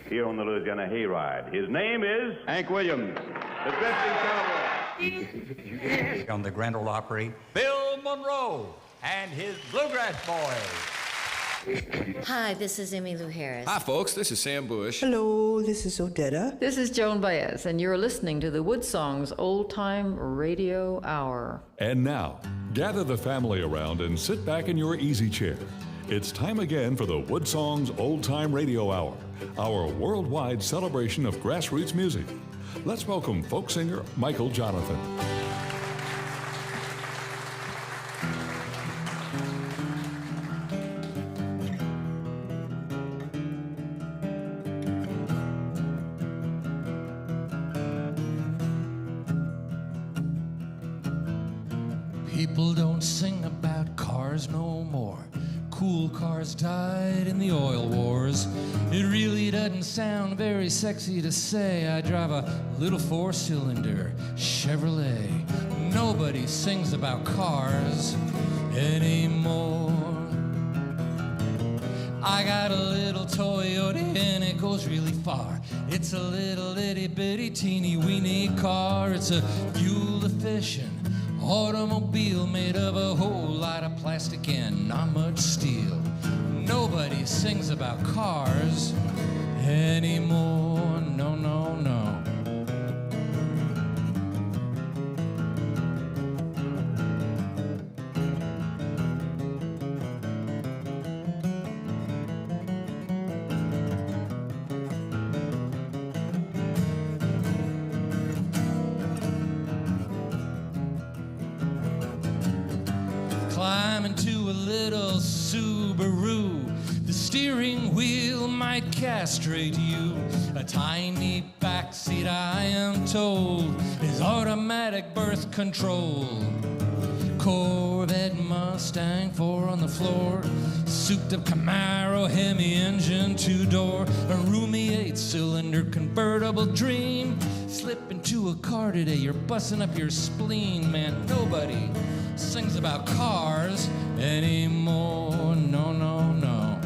here on the Louisiana Hayride. His name is Hank Williams, the Drifting Cowboy. On the Grand Ole Opry, Bill Monroe and his Bluegrass Boys. Hi, this is Emmylou Harris. Hi, folks. This is Sam Bush. Hello, this is Odetta. This is Joan Baez, and you're listening to the WoodSongs Old Time Radio Hour. And now, gather the family around and sit back in your easy chair. It's time again for the WoodSongs Old Time Radio Hour, our worldwide celebration of grassroots music. Let's welcome folk singer Michael Jonathan. People don't sing about cars no more. Cool cars died in the oil wars. It really doesn't sound very sexy to say I drive a little four-cylinder Chevrolet. Nobody sings about cars anymore. I got a little Toyota and it goes really far. It's a little itty-bitty teeny-weeny car. It's a fuel-efficient automobile made of a whole lot of plastic and not much steel. Nobody sings about cars anymore. No, no, no. Climb into a little Subaru. The steering wheel might castrate you. A tiny backseat, I am told, is automatic birth control. Corvette, Mustang, 4 on the floor. Souped up Camaro, Hemi engine, 2-door. A roomy 8-cylinder convertible dream. Slip into a car today, you're busting up your spleen, man. Nobody sings about cars anymore. No, no, no.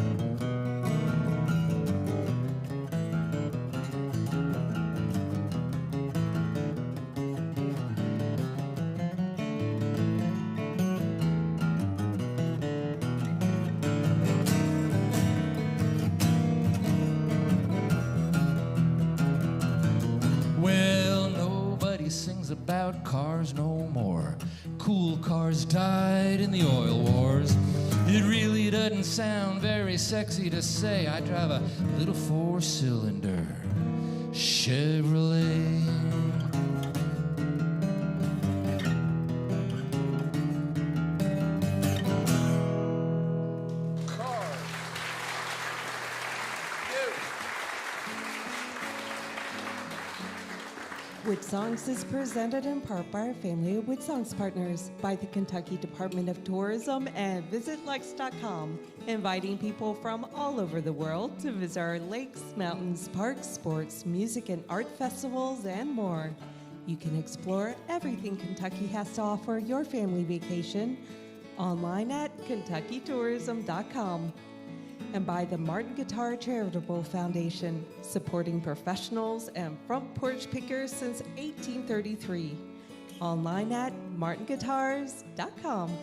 Well, nobody sings about cars no more. Cool cars died in the oil wars. It really doesn't sound very sexy to say I drive a little four-cylinder Chevrolet. WoodSongs is presented in part by our family of WoodSongs partners, by the Kentucky Department of Tourism and VisitLex.com, inviting people from all over the world to visit our lakes, mountains, parks, sports, music and art festivals, and more. You can explore everything Kentucky has to offer your family vacation online at KentuckyTourism.com. And by the Martin Guitar Charitable Foundation, supporting professionals and front porch pickers since 1833. Online at martinguitars.com.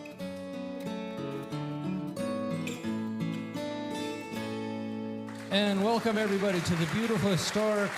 And welcome everybody to the beautiful historic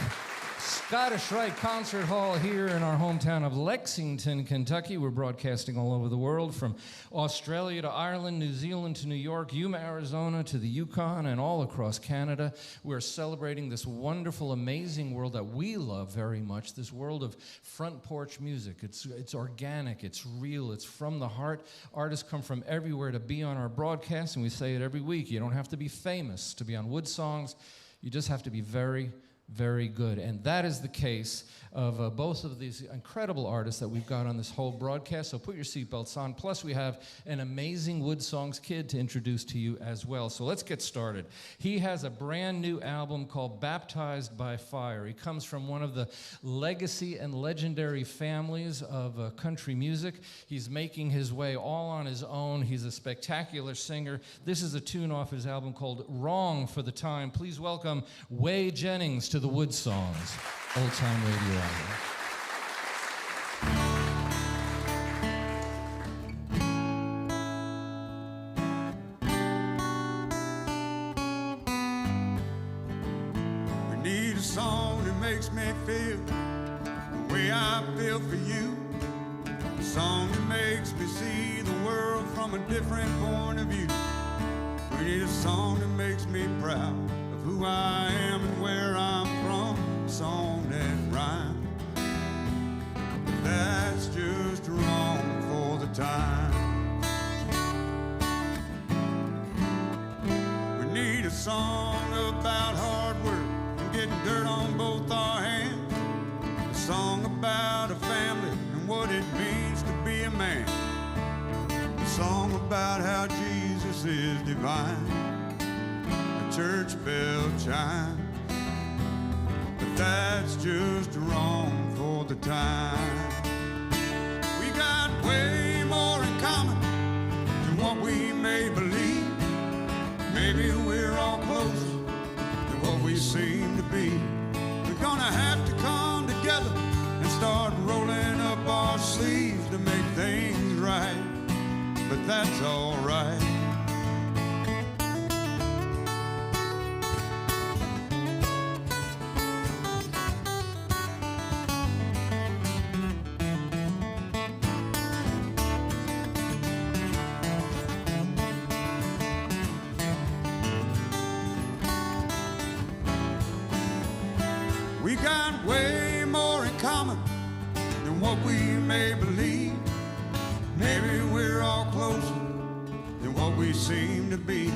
Scottish Rite Concert Hall here in our hometown of Lexington, Kentucky. We're broadcasting all over the world, from Australia to Ireland, New Zealand to New York, Yuma, Arizona to the Yukon, and all across Canada. We're celebrating this wonderful, amazing world that we love very much, this world of front porch music. It's organic, it's real, it's from the heart. Artists come from everywhere to be on our broadcast, and we say it every week. You don't have to be famous to be on WoodSongs. You just have to be very, very good. And that is the case of both of these incredible artists that we've got on this whole broadcast. So put your seatbelts on. Plus, we have an amazing WoodSongs kid to introduce to you as well. So let's get started. He has a brand new album called Baptized by Fire. He comes from one of the legacy and legendary families of country music. He's making his way all on his own. He's a spectacular singer. This is a tune off his album called Wrong for the Time. Please welcome Whey Jennings to the WoodSongs Old Time Radio Hour. We need a song that makes me feel the way I feel for you. A song that makes me see the world from a different point of view. We need a song that makes me proud of who I am and where I'm from. A song that rhymes. That's just wrong for the time. We need a song about hard work and getting dirt on both our hands. A song about a family and what it means to be a man. A song about how Jesus is divine. A church bell chime. But that's just wrong for the time. We got way more in common than what we may believe. Maybe we're all closer than what we seem to be. We're gonna have to come together and start rolling up our sleeves to make things right. But that's all right. We got way more in common than what we may believe. Maybe we're all closer than what we seem to be.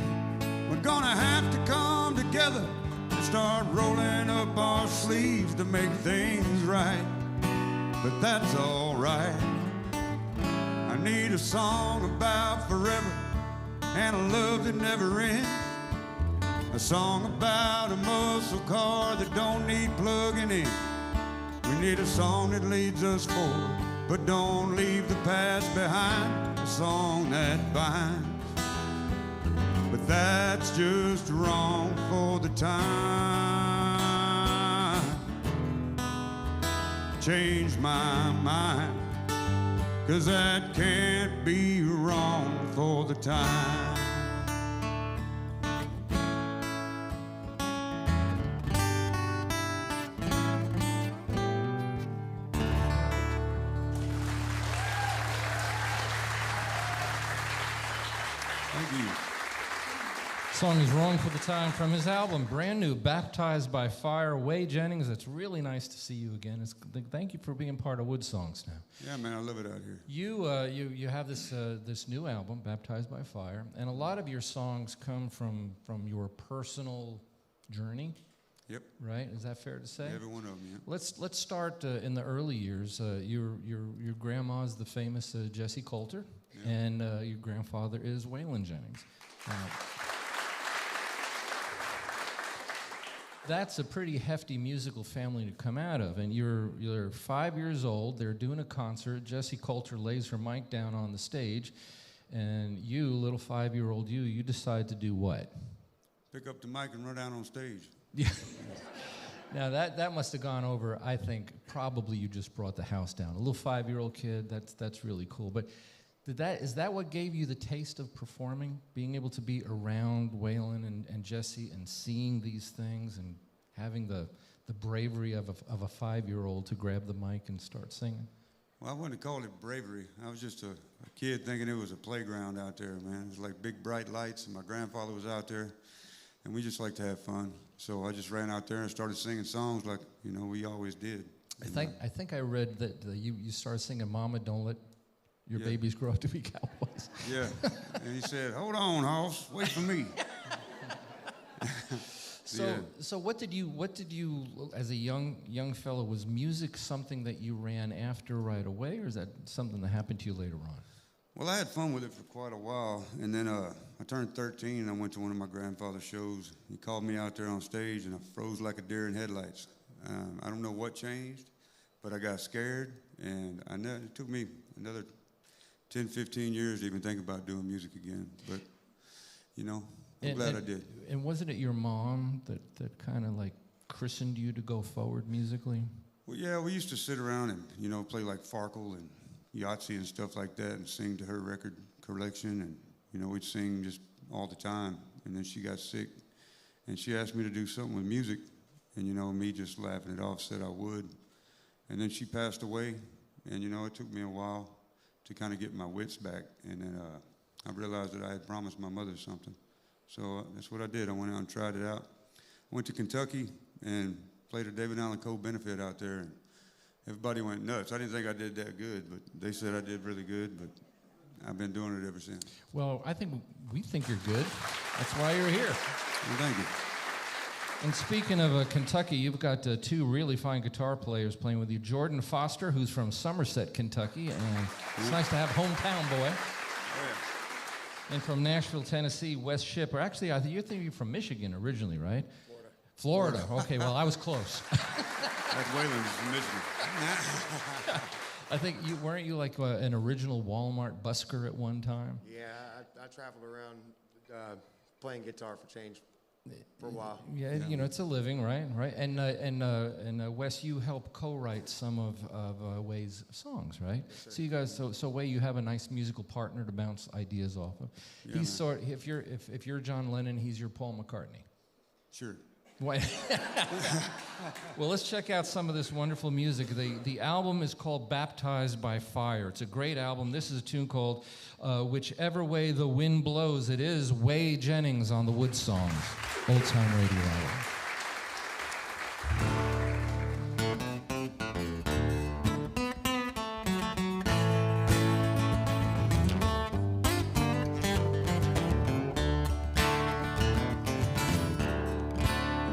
We're gonna have to come together and start rolling up our sleeves to make things right. But that's all right. I need a song about forever and a love that never ends. A song about a muscle car that don't need plugging in. We need a song that leads us forward, but don't leave the past behind. A song that binds. But that's just wrong for the time. Change my mind, 'cause that can't be wrong for the time. Song is Wrong for the Time from his album, brand new, Baptized by Fire. Whey Jennings, it's really nice to see you again. Thank you for being part of WoodSongs now. Yeah, man, I love it out here. You have this new album, Baptized by Fire, and a lot of your songs come from your personal journey. Yep. Right? Is that fair to say? Every one of them. Yeah. Let's start in the early years. Your grandma's the famous Jessie Coulter, yeah. And your grandfather is Waylon Jennings. That's a pretty hefty musical family to come out of, and you're 5 years old. They're doing a concert. Jessie Coulter lays her mic down on the stage, and you, little 5-year-old you decide to do what? Pick up the mic and run out on stage. Yeah. Now that must have gone over. I think probably you just brought the house down. A little 5-year-old kid. That's really cool. But is that what gave you the taste of performing? Being able to be around Waylon and Jessie and seeing these things and having the bravery of a 5-year-old to grab the mic and start singing? Well, I wouldn't call it bravery. I was just a kid thinking it was a playground out there, man. It was like big bright lights, and my grandfather was out there, and we just liked to have fun. So I just ran out there and started singing songs like, we always did. I think I read that you started singing "Mama, Don't Let Your babies grow up to be cowboys." Yeah, and he said, "Hold on, hoss, wait for me." So what did you as a young fellow, was music something that you ran after right away, or is that something that happened to you later on? Well, I had fun with it for quite a while, and then I turned 13 and I went to one of my grandfather's shows. He called me out there on stage and I froze like a deer in headlights. I don't know what changed, but I got scared, and it took me another 10, 15 years to even think about doing music again, but I'm glad I did. And wasn't it your mom that kind of like christened you to go forward musically? Well, yeah, we used to sit around and, play like Farkle and Yahtzee and stuff like that and sing to her record collection, and, we'd sing just all the time. And then she got sick, and she asked me to do something with music, and, me just laughing it off, said I would. And then she passed away, and, it took me a while to kind of get my wits back, and then I realized that I had promised my mother something. So that's what I did. I went out and tried it out. Went to Kentucky and played a David Allan Coe benefit out there, and everybody went nuts. I didn't think I did that good, but they said I did really good, but I've been doing it ever since. Well, we think you're good. That's why you're here. Well, thank you. And speaking of Kentucky, you've got two really fine guitar players playing with you. Jordan Foster, who's from Somerset, Kentucky, and it's nice to have hometown boy. Oh, yeah. And from Nashville, Tennessee, Wes Shipper. Actually, I think you're from Michigan originally, right? Florida. Okay, well, I was close. That's Waylon from Michigan. I think weren't you like an original Walmart busker at one time? Yeah, I traveled around playing guitar for change for a while. Yeah, it's a living, right? And Wes, you help co-write some of Way's songs, right? Yes, so you guys, so Way, you have a nice musical partner to bounce ideas off of. Yeah, He's if you're John Lennon, he's your Paul McCartney. Sure. Why? Well, let's check out some of this wonderful music. The album is called Baptized by Fire. It's a great album. This is a tune called Whichever Way the Wind Blows. It is Whey Jennings on the WoodSongs Old Time Radio Hour.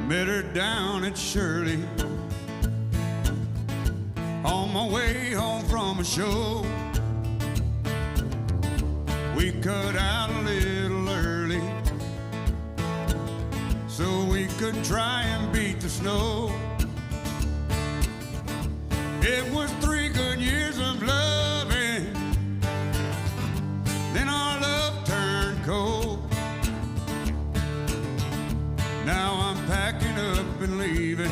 Met her down at Shirley on my way home from a show. We cut out a little early so we could try and beat the snow. It was 3 good years of loving, then our love turned cold. Now I'm packing up and leaving,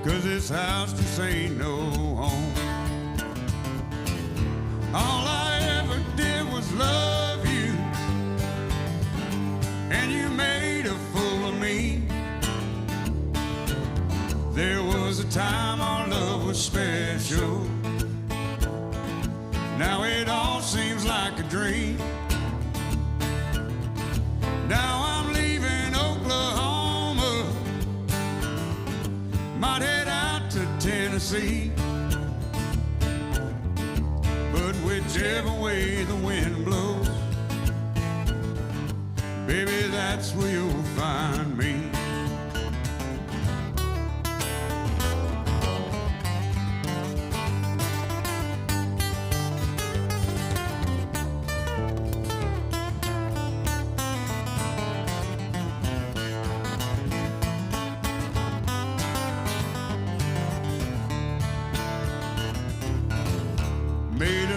'cause this house just ain't no home. All I ever did was love you, and you made a fool of me. There was a time our love was special. Now it all seems like a dream. Now I'm leaving Oklahoma, might head out to Tennessee. But whichever way the wind blows, baby, that's where you'll find me.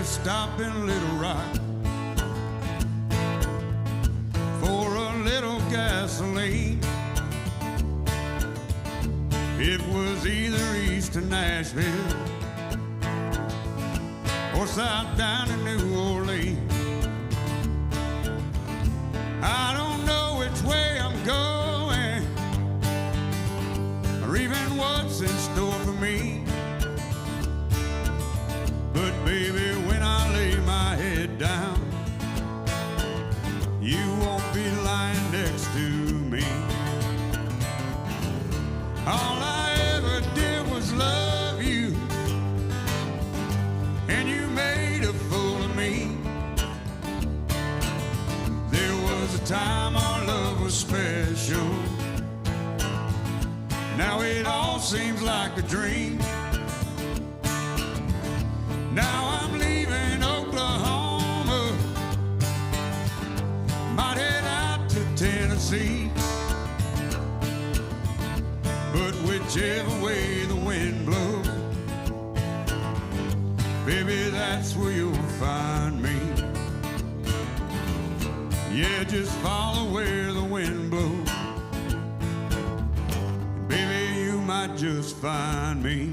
Stop in Little Rock for a little gasoline. It was either east to Nashville or south down to New Orleans. I don't know which way I'm going or even what's in store for me. But baby, when I lay my head down, you won't be lying next to me. All I ever did was love you, and you made a fool of me. There was a time seems like a dream. Now I'm leaving Oklahoma, might head out to Tennessee. But whichever way the wind blows, baby, that's where you'll find me. Yeah, just follow where the wind blows. Baby, you might just find me.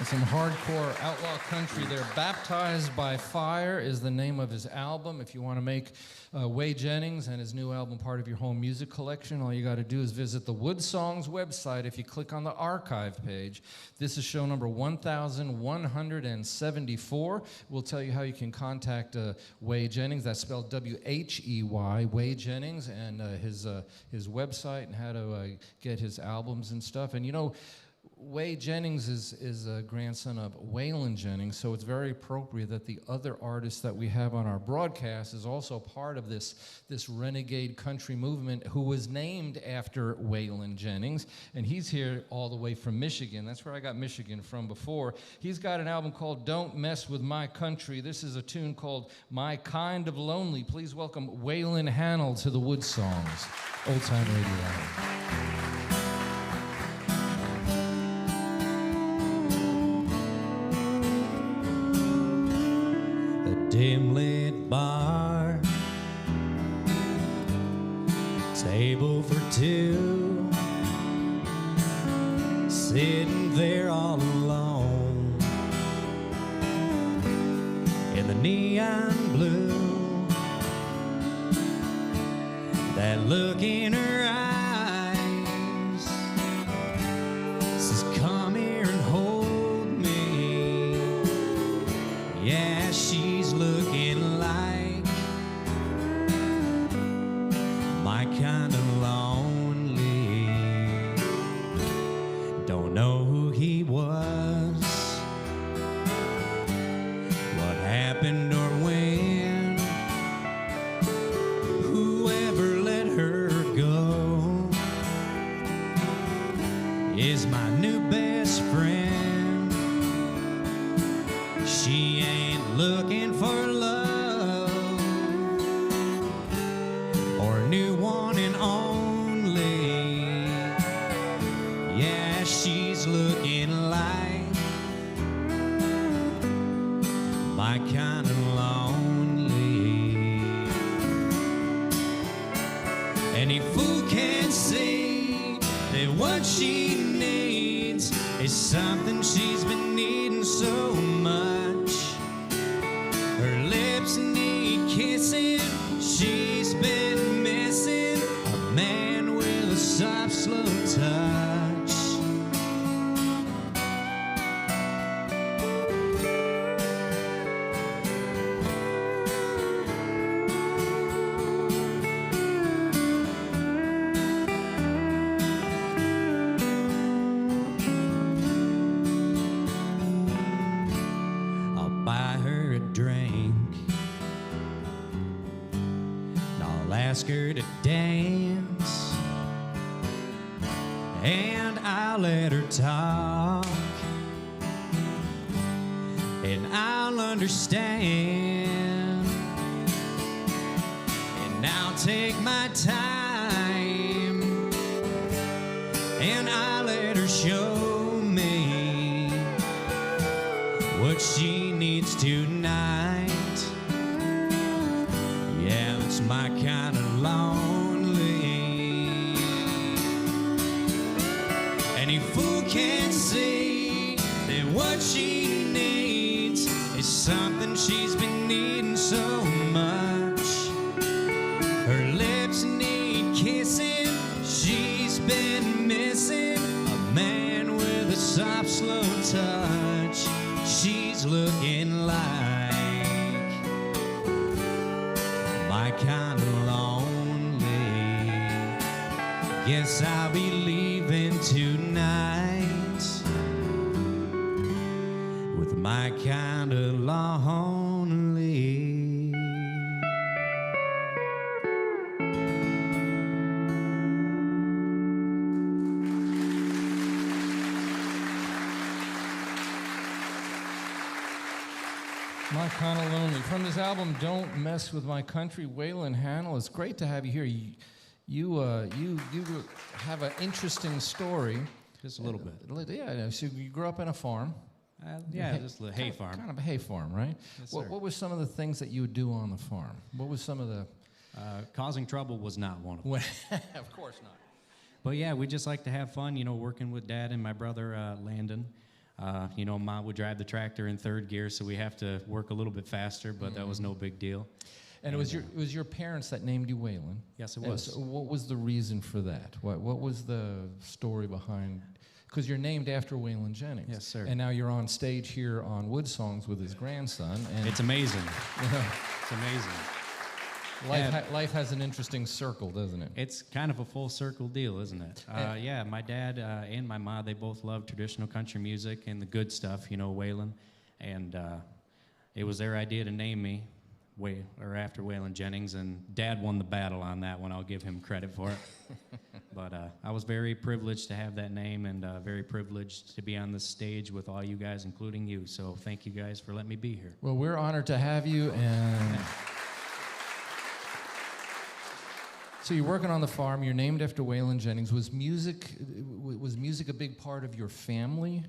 Some hardcore outlaw country there. Baptized by Fire is the name of his album. If you want to make Whey Jennings and his new album part of your home music collection, all you got to do is visit the WoodSongs website. If you click on the archive page, this is show number 1174. We'll tell you how you can contact Whey Jennings. That's spelled W-H-E-Y, Whey Jennings, and his website and how to get his albums and stuff. And you know, Whey Jennings is a grandson of Waylon Jennings, so it's very appropriate that the other artist that we have on our broadcast is also part of this renegade country movement who was named after Waylon Jennings, and he's here all the way from Michigan. That's where I got Michigan from before. He's got an album called Don't Mess With My Country. This is a tune called My Kind of Lonely. Please welcome Waylon Hanel to the WoodSongs Old Time Radio Hour. Dim-lit bar, table for two, sitting there all alone in the neon blue. That look in her eyes says, "Come here and hold me." Yeah, she's looking like my kind of lonely. Don't know who he was, what happened or when, whoever let her go is my new best friend. She ain't looking for love or a new one and only. Yeah, she's looking like my kind of lonely. Any fool can see that what she needs is something she's been needing so much. Her lips need kissing, she's been missing a man with a soft, slow touch. I'll buy her a drink, and I'll ask her to dance, and I'll let her talk, and I'll understand, and I'll take my time, and I'll let her show me what she needs tonight. Yeah, that's my kind of lonely. Any fool can see that what she needs is something she's been needing so much. Her lips need kissing, she's been missing a man with a soft, slow touch. She's looking like my kind of lonely. Guess I'll be leaving tonight with my kind of lonely. My Kinda Lonely. From this album, Don't Mess With My Country, Waylon Hanel. It's great to have you here. You have an interesting story. Just a little bit. Yeah, so you grew up in a farm. Just a hay farm. Kind of a hay farm, right? Yes, what sir. were some of the things that you would do on the farm? What was some of the... Causing trouble was not one of them. Of course not. But yeah, we just like to have fun, working with Dad and my brother, Landon. Mom would drive the tractor in third gear, so we have to work a little bit faster, but that was no big deal. And it was your parents that named you Waylon? Yes, it was. So what was the reason for that? What was the story behind... Because you're named after Waylon Jennings. Yes, sir. And now you're on stage here on WoodSongs with his grandson. And It's amazing. It's amazing. Life has an interesting circle, doesn't it? It's kind of a full circle deal, isn't it? My dad and my mom, they both love traditional country music and the good stuff, Waylon. And it was their idea to name me after Waylon Jennings, and Dad won the battle on that one. I'll give him credit for it. But I was very privileged to have that name, and very privileged to be on this stage with all you guys, including you. So thank you guys for letting me be here. Well, we're honored to have you, and... So you're working on the farm. You're named after Waylon Jennings. Was music a big part of your family?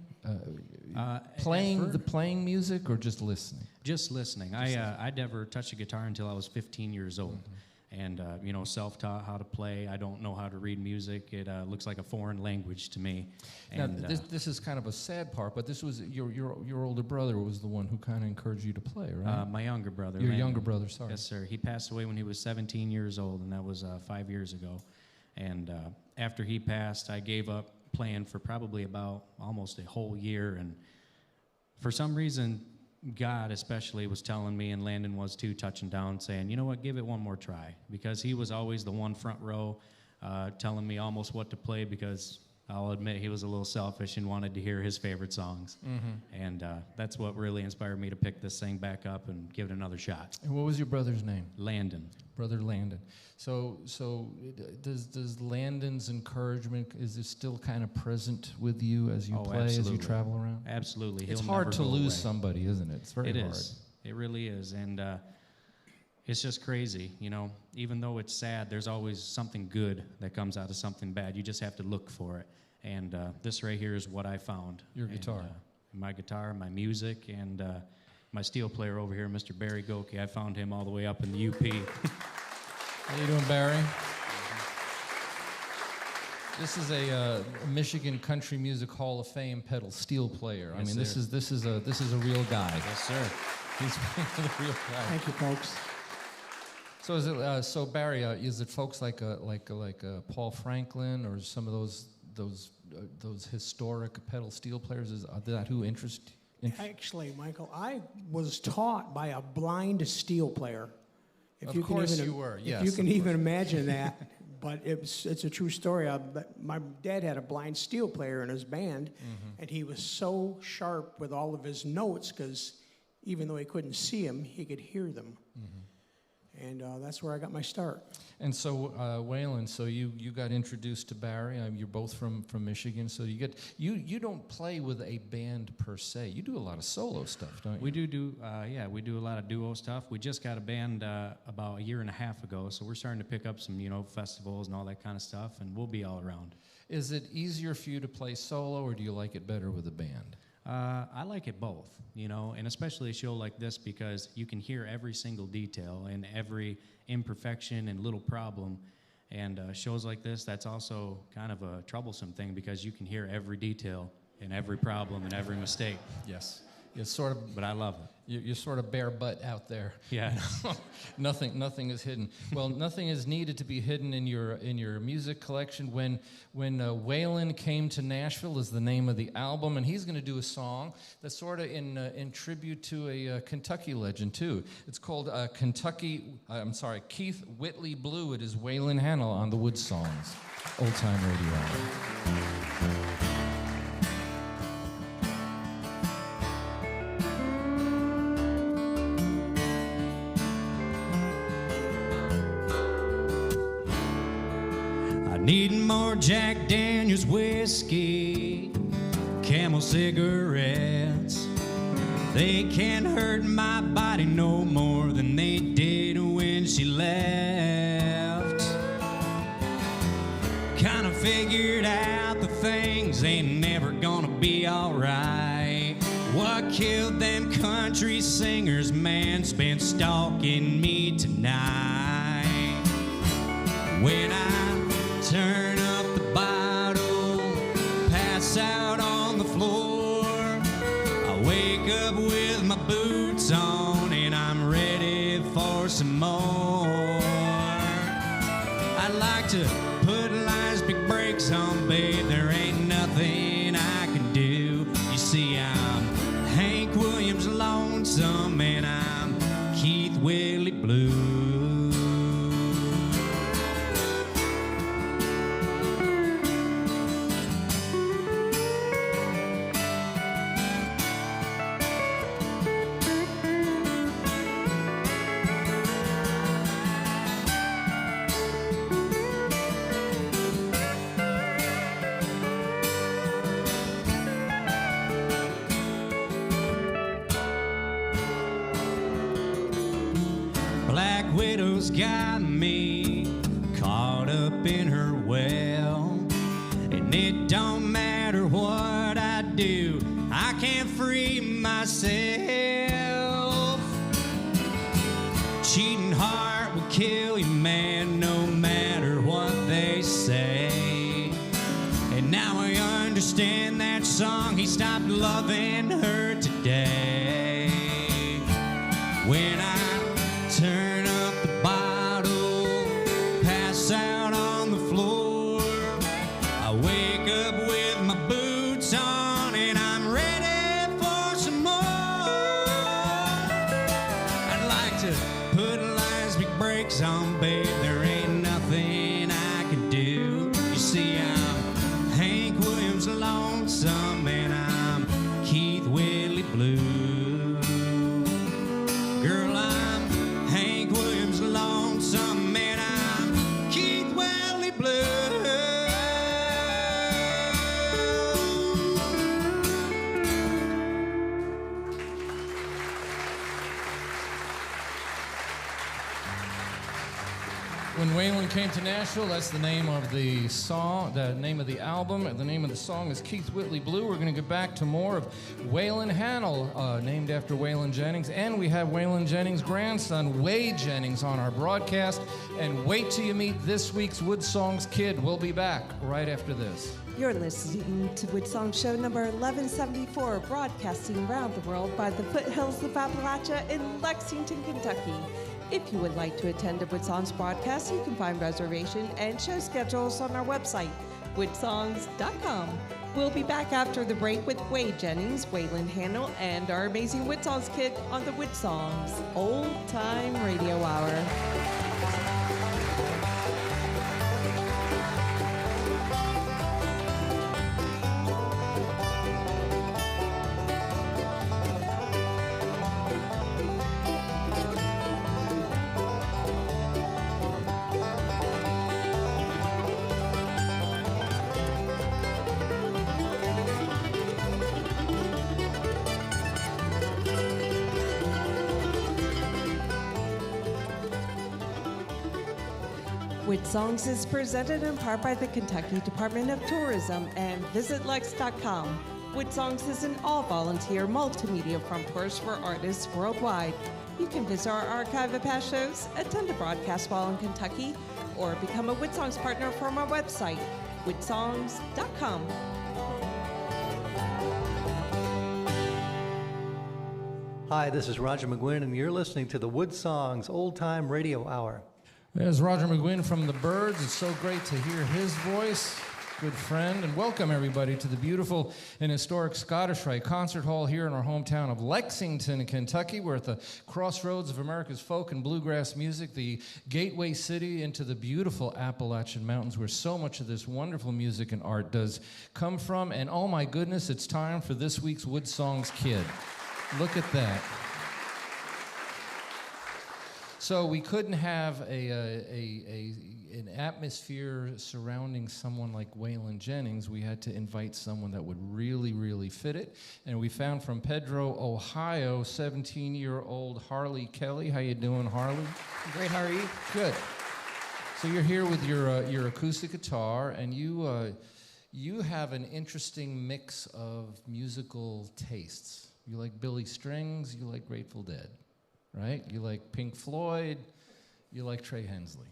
Playing music or just listening? Just listening. I never touched a guitar until I was 15 years old. And, self-taught how to play. I don't know how to read music. It looks like a foreign language to me. And, now, this is kind of a sad part, but this was your older brother was the one who kind of encouraged you to play, right? My younger brother. Your Landon. younger brother, sorry. Yes, sir. He passed away when he was 17 years old, and that was 5 years ago. And after he passed, I gave up playing for probably about almost a whole year. And for some reason, God especially was telling me, and Landon was too, touching down, saying, you know what, give it one more try. Because he was always the one front row telling me almost what to play, because I'll admit he was a little selfish and wanted to hear his favorite songs. Mm-hmm. And that's what really inspired me to pick this thing back up and give it another shot. And what was your brother's name? Landon. Brother Landon. So does Landon's encouragement, is it still kind of present with you as you play, absolutely. as you travel around? Absolutely. It's He'll hard never to go lose away. somebody, isn't it? It's very hard. It is. It really is. And it's just crazy, Even though it's sad, there's always something good that comes out of something bad. You just have to look for it. And this right here is what I found. Your guitar. My guitar, my music, and my steel player over here, Mr. Barry Goki. I found him all the way up in the UP. How you doing, Barry? This is a Michigan Country Music Hall of Fame pedal steel player. Yes, I mean, sir. this is a real guy. Yes, sir. He's a real guy. Thank you, folks. So is it so Barry? Is it folks like Paul Franklin or some of those historic pedal steel players? Is that who interest? Actually, Michael, I was taught by a blind steel player. If Of course you were. Yes. If you can even imagine that. But it's a true story. My dad had a blind steel player in his band, and he was so sharp with all of his notes because even though he couldn't see them, he could hear them. And that's where I got my start. And so, Waylon, so you got introduced to Barry. You're both from Michigan, so you don't play with a band per se. You do a lot of solo stuff, don't you? We do a lot of duo stuff. We just got a band about a year and a half ago, so we're starting to pick up some, festivals and all that kind of stuff, and we'll be all around. Is it easier for you to play solo, or do you like it better with a band? I like it both, and especially a show like this because you can hear every single detail and every imperfection and little problem. And shows like this, that's also kind of a troublesome thing because you can hear every detail and every problem and every mistake. Yes. It's sort of, but I love it. You're sort of bare butt out there. Yeah. Nothing is hidden. Well, nothing is needed to be hidden in your music collection. When Waylon Came to Nashville is the name of the album, and he's going to do a song that's sort of in tribute to a Kentucky legend too. It's called Keith Whitley Blue. It is Waylon Hanel on the WoodSongs Old Time Radio Hour. Needing more Jack Daniels whiskey, Camel cigarettes, They can't hurt my body no more than they did when she left. Kinda figured out the things ain't never gonna be alright. What killed them country singers, man's been stalking me tonight. When I turn up the bottle, pass out on the floor, I wake up with my boots on and I'm ready for some more. I'd like to put life's big brakes on, babe, there ain't nothing I can do. You see, I'm Hank Williams lonesome and I'm Keith Willie blue. Black widow's got me caught up in her well, and it don't matter what I do, I can't free myself. Cheating heart will kill you, man, no matter what they say. And now I understand that song, he stopped loving her today. When I turn up the bottle, pass out on the floor, I wake up with my boots on and I'm ready for some more. I'd like to put life's big brakes on, babe, there ain't nothing I can do. You see, I'm Hank Williams lonesome and I'm Keith Willie blue. Girl, I'm Hank Williams lonesome and I'm Keith Willie blue. When Waylon came to Nashville, that's the name of the song, the name of the album, and the name of the song is Keith Whitley Blue. We're going to get back to more of Waylon Hanel, named after Waylon Jennings, and we have Waylon Jennings' grandson, Whey Jennings, on our broadcast. And wait till you meet this week's WoodSongs kid. We'll be back right after this. You're listening to WoodSong Show number 1174, broadcasting around the world by the foothills of Appalachia in Lexington, Kentucky. If you would like to attend a WoodSongs broadcast, you can find reservation and show schedules on our website, woodsongs.com. We'll be back after the break with Whey Jennings, Waylon Hanel, and our amazing WoodSongs kid on the WoodSongs Old Time Radio Hour. WoodSongs is presented in part by the Kentucky Department of Tourism and VisitLex.com. WoodSongs is an all-volunteer multimedia front porch for artists worldwide. You can visit our archive of past shows, attend a broadcast while in Kentucky, or become a WoodSongs partner from our website, woodsongs.com. Hi, this is Roger McGuinn, and you're listening to the WoodSongs Old Time Radio Hour. There's Roger McGuinn from the Byrds. It's so great to hear his voice. Good friend. And welcome, everybody, to the beautiful and historic Scottish Rite Concert Hall here in our hometown of Lexington, Kentucky. We're at the crossroads of America's folk and bluegrass music, the gateway city into the beautiful Appalachian Mountains, where so much of this wonderful music and art does come from. And oh my goodness, it's time for this week's WoodSongs Kid. Look at that. So we couldn't have an atmosphere surrounding someone like Waylon Jennings. We had to invite someone that would really, really fit it. And we found from Pedro, Ohio, 17-year-old Harley Kelly. How you doing, Harley? Great, how are you? Good. So you're here with your acoustic guitar, and you have an interesting mix of musical tastes. You like Billy Strings, you like Grateful Dead, right? You like Pink Floyd, you like Trey Hensley.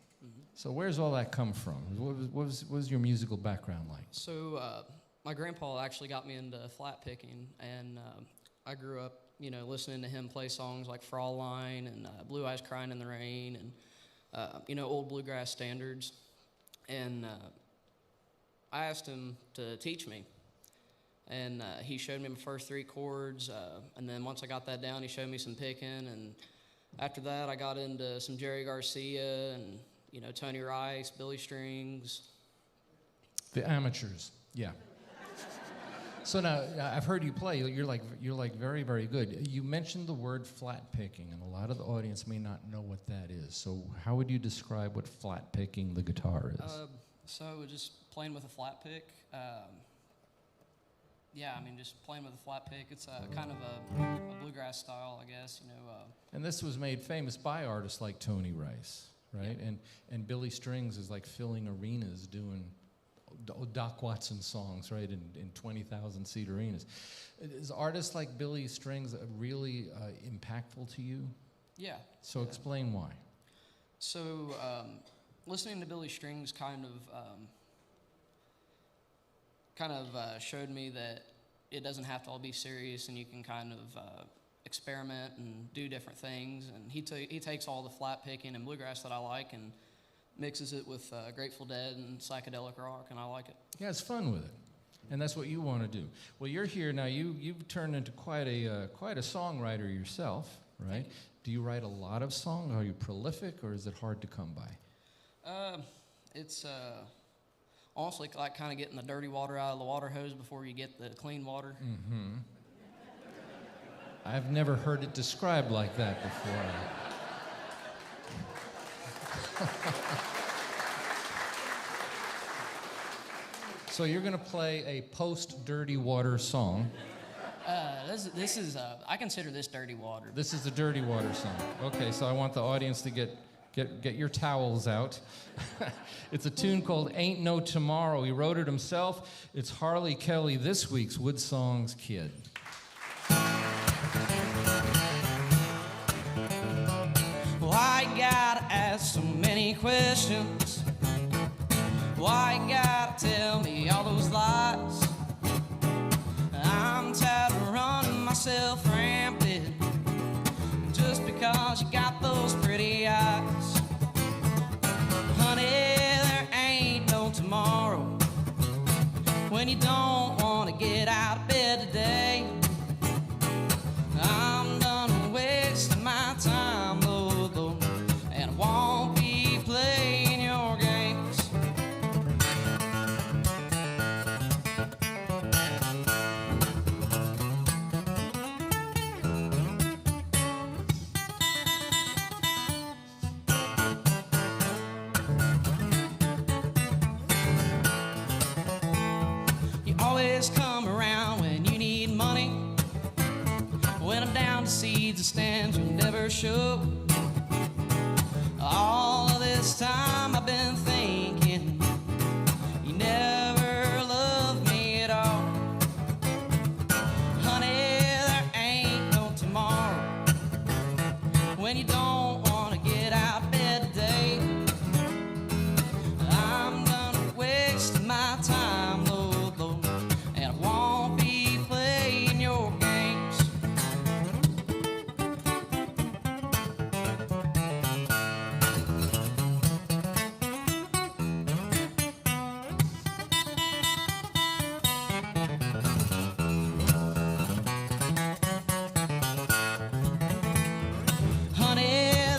So where's all that come from? What was your musical background like? So my grandpa actually got me into flat picking, and I grew up, listening to him play songs like Fraulein and Blue Eyes Crying in the Rain and, old bluegrass standards. And I asked him to teach me. And he showed me my first 3 chords, and then once I got that down, he showed me some picking, and after that, I got into some Jerry Garcia and, Tony Rice, Billy Strings. The amateurs, yeah. So now, I've heard you play. You're like very, very good. You mentioned the word flat picking, and a lot of the audience may not know what that is. So how would you describe what flat picking the guitar is? So just playing with a flat pick. Just playing with a flat pick. It's kind of a bluegrass style, I guess, And this was made famous by artists like Tony Rice, right? Yeah. And Billy Strings is like filling arenas doing Doc Watson songs, right, in 20,000-seat arenas. Is artists like Billy Strings really impactful to you? Yeah. So yeah. Explain why. So listening to Billy Strings kind of showed me that it doesn't have to all be serious, and you can kind of experiment and do different things. And he takes all the flat picking and bluegrass that I like and mixes it with Grateful Dead and psychedelic rock, and I like it. Yeah, it's fun with it, and that's what you want to do. Well, you're here now. You've turned into quite a songwriter yourself, right? Do you write a lot of songs? Are you prolific, or is it hard to come by? It's honestly like kind of getting the dirty water out of the water hose before you get the clean water. Mm-hmm. I've never heard it described like that before. So you're going to play a post-dirty water song. This is I consider this dirty water. This is the dirty water song. Okay, so I want the audience to get your towels out. It's a tune called Ain't No Tomorrow. He wrote it himself. It's Harley Kelly, this week's WoodSongs Kid. Why you gotta ask so many questions? Why you gotta tell me all those lies? I'm tired of running myself rampant just because you got those pretty eyes. Honey, there ain't no tomorrow when you don't want to get out of bed today. I'm done wasting my time, though, and I won't be playing your games. You always come around when you need money. When I'm down to seeds and stems, you'll never show. All of this time I've been thinking you never loved me at all. Honey, there ain't no tomorrow when you don't want to get out of bed today. I'm done wasting my time, though, and I won't be playing your games. Honey,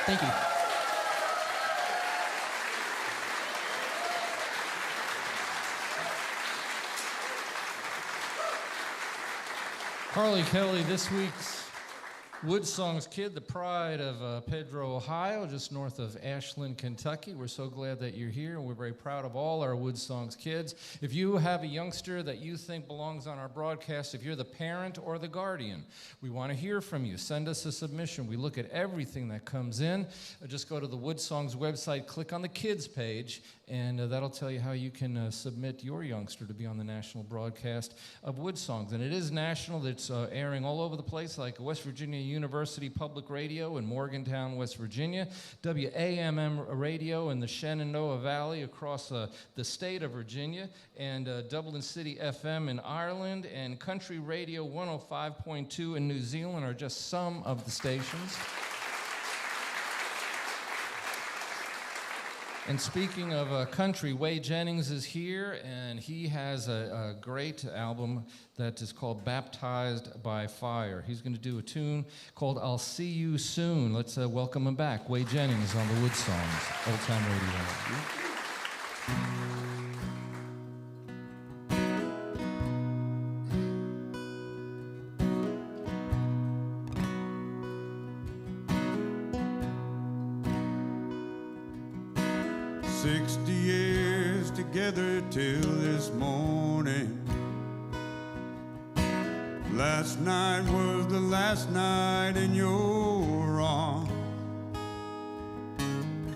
Thank you. Harley Kelly, this week's WoodSongs kid, the pride of Pedro, Ohio, just north of Ashland, Kentucky. We're so glad that you're here, and we're very proud of all our WoodSongs kids. If you have a youngster that you think belongs on our broadcast, if you're the parent or the guardian, we want to hear from you. Send us a submission. We look at everything that comes in. Just go to the WoodSongs website, click on the kids page, and that'll tell you how you can submit your youngster to be on the national broadcast of WoodSongs. And it is national. It's airing all over the place, like West Virginia University Public Radio in Morgantown, West Virginia, WAMM Radio in the Shenandoah Valley across the state of Virginia, and Dublin City FM in Ireland, and Country Radio 105.2 in New Zealand are just some of the stations. And speaking of country, Whey Jennings is here, and he has a great album that is called Baptized by Fire. He's going to do a tune called I'll See You Soon. Let's welcome him back. Whey Jennings on the WoodSongs, Old Time Radio. 60 years together till this morning. Last night was the last night in your arms.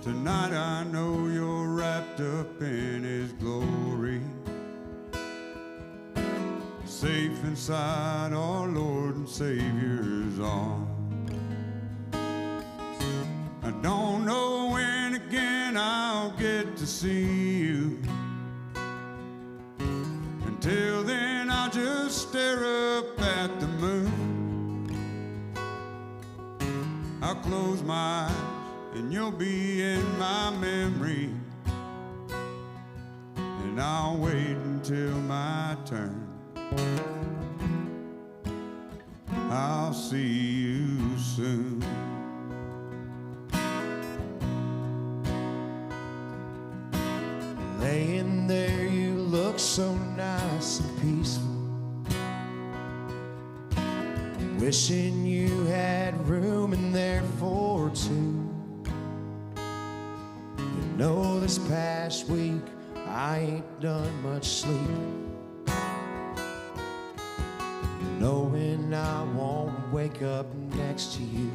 Tonight I know you're wrapped up in His glory, safe inside our Lord and Savior's arms. I don't know when again I'll get to see you. Until then I'll just stare up at the moon. I'll close my eyes and you'll be in my memory, and I'll wait until my turn. I'll see you soon. Laying there, you look so nice and peaceful. Wishing you had room in there for two. You know, this past week I ain't done much sleeping, knowing I won't wake up next to you.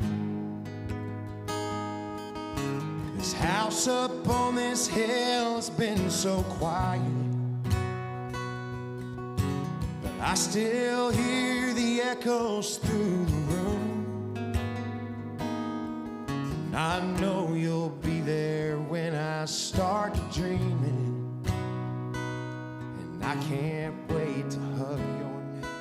This house up on this hill has been so quiet, but I still hear the echoes through the room. And I know you'll be there when I start dreaming, and I can't wait to hug your neck.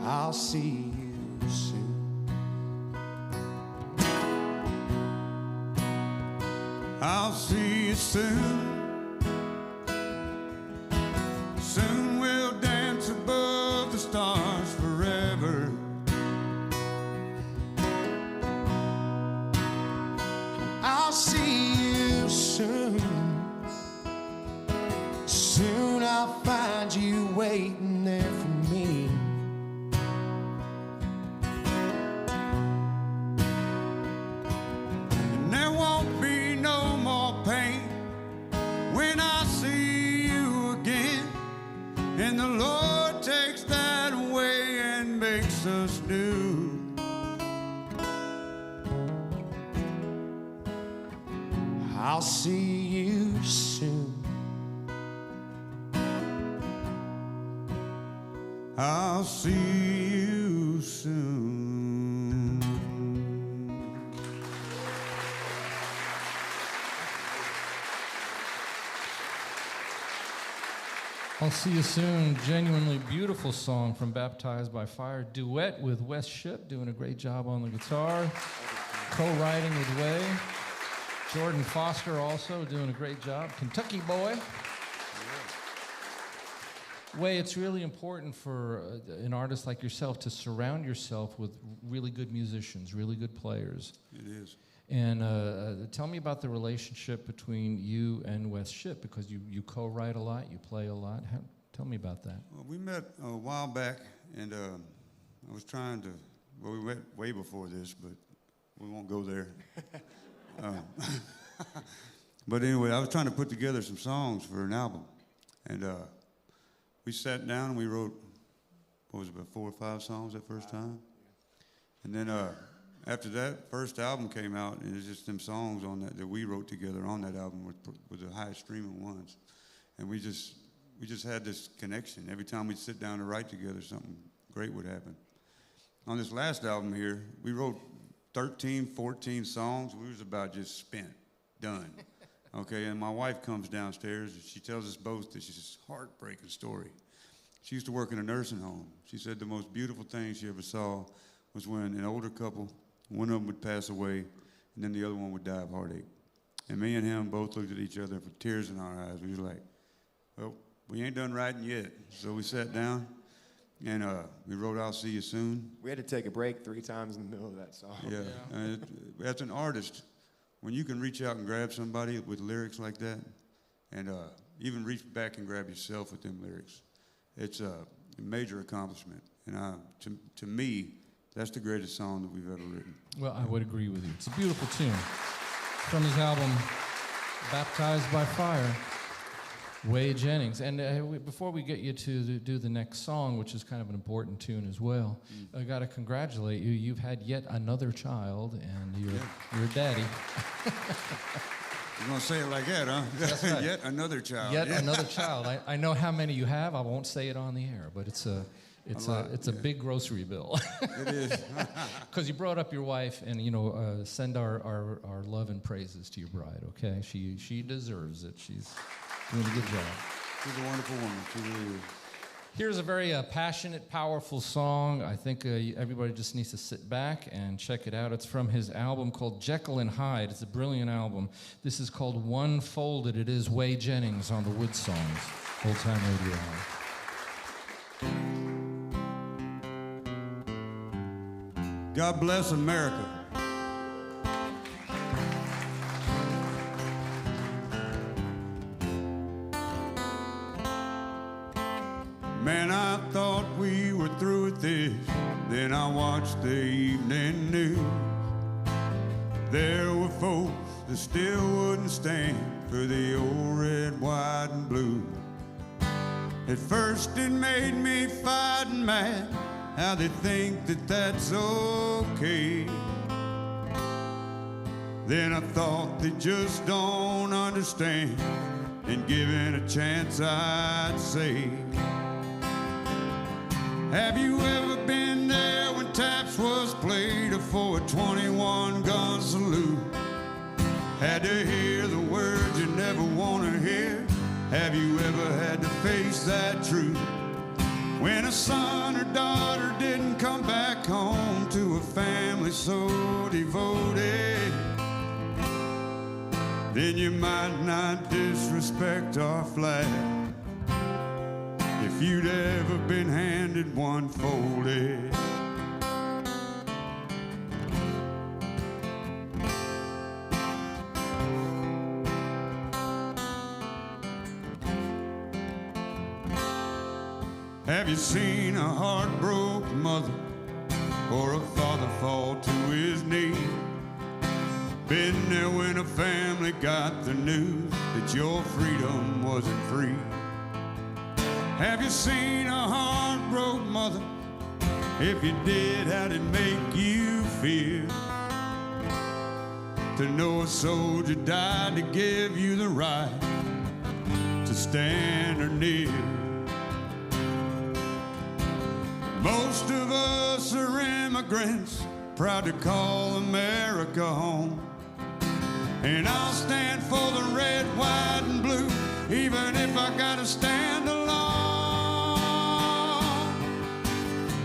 I'll see you soon. I'll see you soon. Soon we'll dance above the stars forever. I'll see you soon. Soon I'll find you waiting there for me. And there won't be no more pain when I see you again. And the Lord takes that away and makes us new. I'll see you soon. I'll see you soon. I'll See You Soon, genuinely beautiful song from Baptized by Fire. Duet with Wes Shipp, doing a great job on the guitar. Co-writing with Whey. Jordan Foster also doing a great job. Kentucky boy. Whey, it's really important for an artist like yourself to surround yourself with really good musicians, really good players. It is. And tell me about the relationship between you and Wes Shipp, because you co-write a lot, you play a lot. Tell me about that. Well, we met a while back, and I was trying to, well, we met way before this, but we won't go there. But anyway, I was trying to put together some songs for an album. And we sat down and we wrote, what was it, about 4 or 5 songs that first time? And then after that, first album came out, and it's just them songs on that we wrote together on that album with the highest streaming ones. And we just had this connection. Every time we'd sit down to write together, something great would happen. On this last album here, we wrote 13, 14 songs. We was about just spent, done. Okay, and my wife comes downstairs, and she tells us both this heartbreaking story. She used to work in a nursing home. She said the most beautiful thing she ever saw was when an older couple, one of them would pass away, and then the other one would die of heartache. And me and him both looked at each other with tears in our eyes. We was like, well, we ain't done writing yet. So we sat down, and we wrote I'll See You Soon. We had to take a break 3 times in the middle of that song. Yeah. As an artist, when you can reach out and grab somebody with lyrics like that, and even reach back and grab yourself with them lyrics, it's a major accomplishment. And to me, that's the greatest song that we've ever written. Well, I would agree with you. It's a beautiful tune. From his album, Baptized by Fire, Whey Jennings. And before we get you to do the next song, which is kind of an important tune as well, I got to congratulate you. You've had yet another child, and you're daddy. You're going to say it like that, huh? That's right. Yet another child. Yet another child. I know how many you have. I won't say it on the air, but it's a big grocery bill. It is. Because you brought up your wife, and send our love and praises to your bride. Okay, she deserves it. She's doing a good job. She's a wonderful woman. She really is. Here's a very passionate, powerful song. I think everybody just needs to sit back and check it out. It's from his album called Jekyll and Hyde. It's a brilliant album. This is called One Folded. It is Whey Jennings on the WoodSongs Old Time Radio Hour. God bless America. Man, I thought we were through with this. Then I watched the evening news. There were folks that still wouldn't stand for the old red, white, and blue. At first it made me fight and mad, how they think that that's okay. Then I thought they just don't understand, and given a chance I'd say, have you ever been there when taps was played for a 21 gun salute? Had to hear the words you never want to hear. Have you ever had to face that truth? When a son or daughter didn't come back home to a family so devoted, then you might not disrespect our flag if you'd ever been handed one folded. Have you seen a heartbroken mother or a father fall to his knees? Been there when a family got the news that your freedom wasn't free? Have you seen a heartbroken mother? If you did, how'd it make you feel to know a soldier died to give you the right to stand or kneel? Most of us are immigrants, proud to call America home. And I'll stand for the red, white, and blue, even if I gotta stand alone.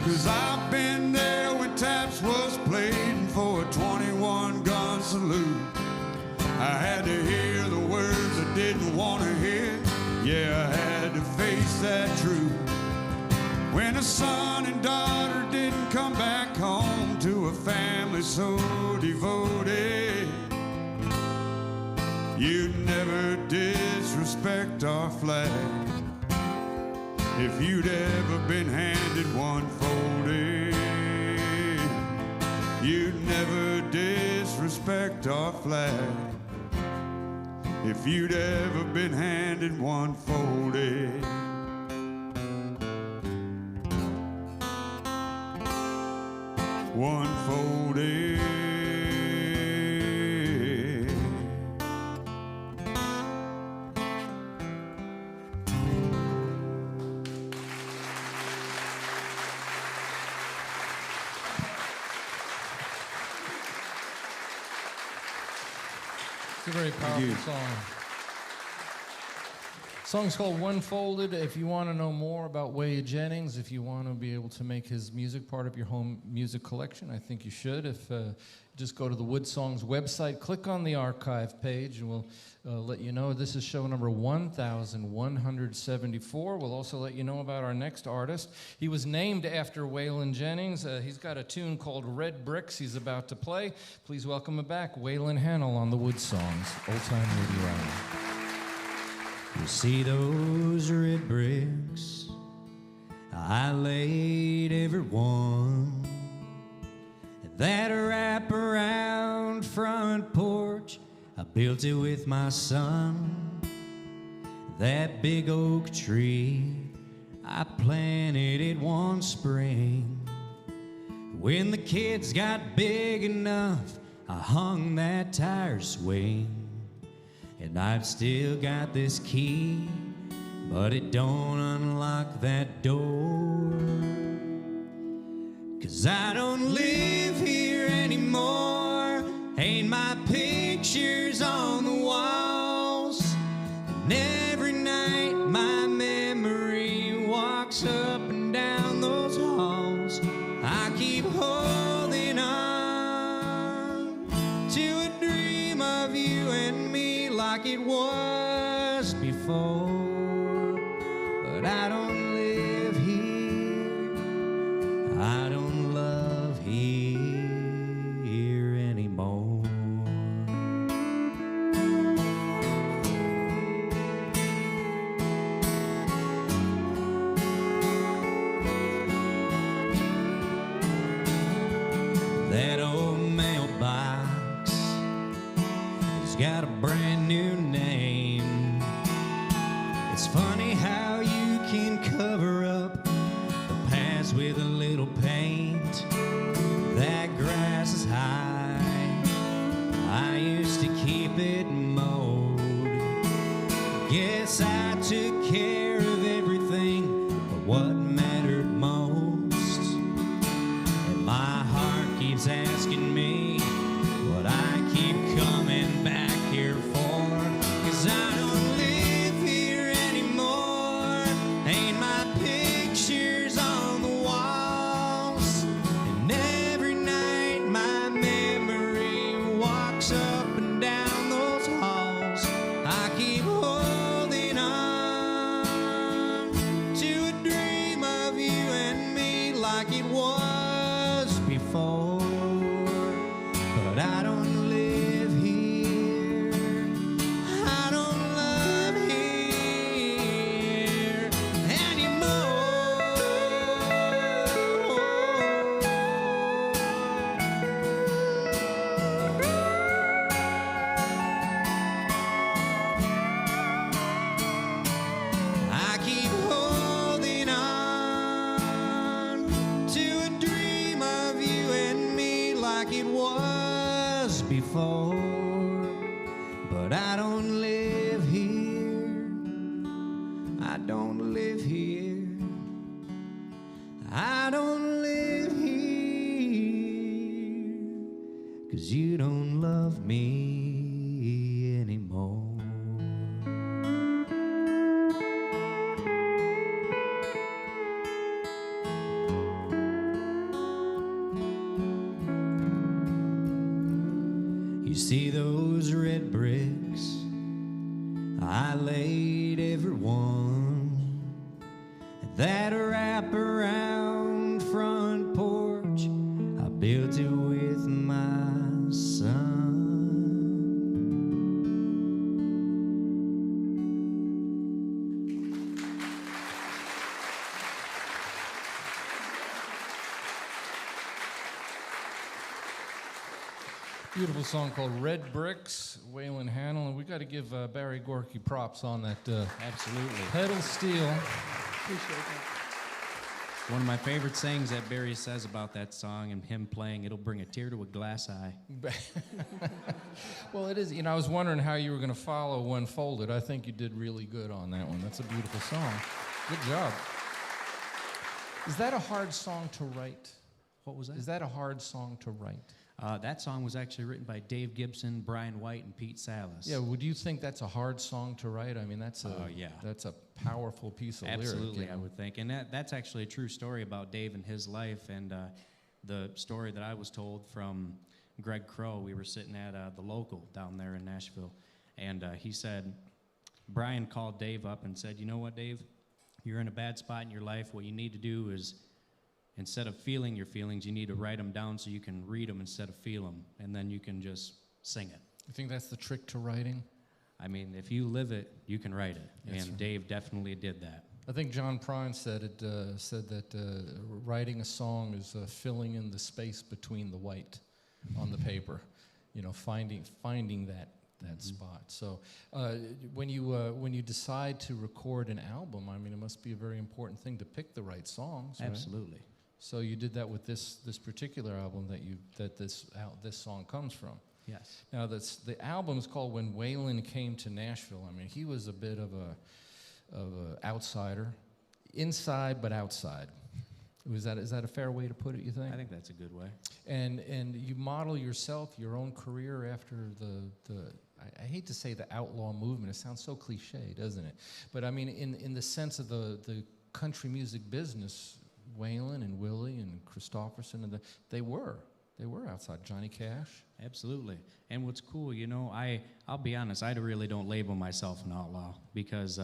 'Cause I've been there when taps was played for a 21 gun salute. I had to hear the words I didn't want to hear. Yeah, I had to face face that truth. When a son and daughter didn't come back home to a family so devoted, you'd never disrespect our flag if you'd ever been handed one folded. You'd never disrespect our flag if you'd ever been handed one folded. One folded. It's a very powerful song. The song's called One Folded. If you want to know more about Whey Jennings, if you want to be able to make his music part of your home music collection, I think you should. If just go to the WoodSongs website, click on the archive page, and we'll let you know. This is show number 1174. We'll also let you know about our next artist. He was named after Waylon Jennings. He's got a tune called Red Bricks he's about to play. Please welcome him back, Waylon Hanel on the WoodSongs Old Time Radio Hour. You see those red bricks, I laid every one. That wrap-around front porch, I built it with my son. That big oak tree, I planted it one spring. When the kids got big enough, I hung that tire swing. And I've still got this key, but it don't unlock that door. 'Cause I don't live here anymore. Ain't my pictures on the walls. And every night my memory walks up and down those halls. I keep holding on to a dream of you and me like it was before. But I don't live here. I don't love here anymore. That old mailbox has got a brand new name. It's funny how you can cover up the past with a little paint. That grass is high, I used to keep it mowed. Guess I took care of everything but what mattered most. And my heart keeps asking me what I keep coming back here for. 'Cause I don't live here anymore. Ain't my pictures on the walls. And every night my memory walks up and down those halls. I keep holding on to a dream of you and me like it was before. But I don't live here. I don't love here anymore. I keep holding on to a dream of you and me like it was before. But I don't live here. I don't live here. I don't live here. 'Cause you don't love me anymore. You see those red bricks, I laid every one. that wrap-around front porch, I built it with my son. Beautiful song called Red Bricks, Waylon Hanel, and we got to give Barry Gorky props on that. Absolutely. Pedal steel. Appreciate that. One of my favorite sayings that Barry says about that song and him playing, it'll bring a tear to a glass eye. Well, it is. You know, I was wondering how you were going to follow When Folded. I think you did really good on that one. That's a beautiful song. Good job. Is that a hard song to write? What was that? Is that a hard song to write? That song was actually written by Dave Gibson, Brian White, and Pete Salas. Yeah, would you think that's a hard song to write? I mean, that's a powerful piece of lyric. Absolutely, I would think. And that's actually a true story about Dave and his life, and the story that I was told from Greg Crow. We were sitting at the local down there in Nashville, and he said, Brian called Dave up and said, you know what, Dave? You're in a bad spot in your life. What you need to do is, instead of feeling your feelings, you need to write them down so you can read them instead of feel them, and then you can just sing it. You think that's the trick to writing? I mean, if you live it, you can write it, That's and right. Dave definitely did that. I think John Prine said that writing a song is filling in the space between the white on the paper, you know, finding that spot. So when you decide to record an album, I mean, it must be a very important thing to pick the right songs. Right? Absolutely. So you did that with this particular album that this song comes from. Yes. Now the album is called When Waylon Came to Nashville. I mean, he was a bit of a outsider, inside but outside. Is that a fair way to put it, you think? I think that's a good way. And you model yourself, your own career after I hate to say the outlaw movement. It sounds so cliche, doesn't it? But I mean, in the sense of the country music business, Waylon and Willie and Christopherson and they were outside. Johnny Cash. Absolutely. And what's cool, you know, I'll be honest, I really don't label myself an outlaw because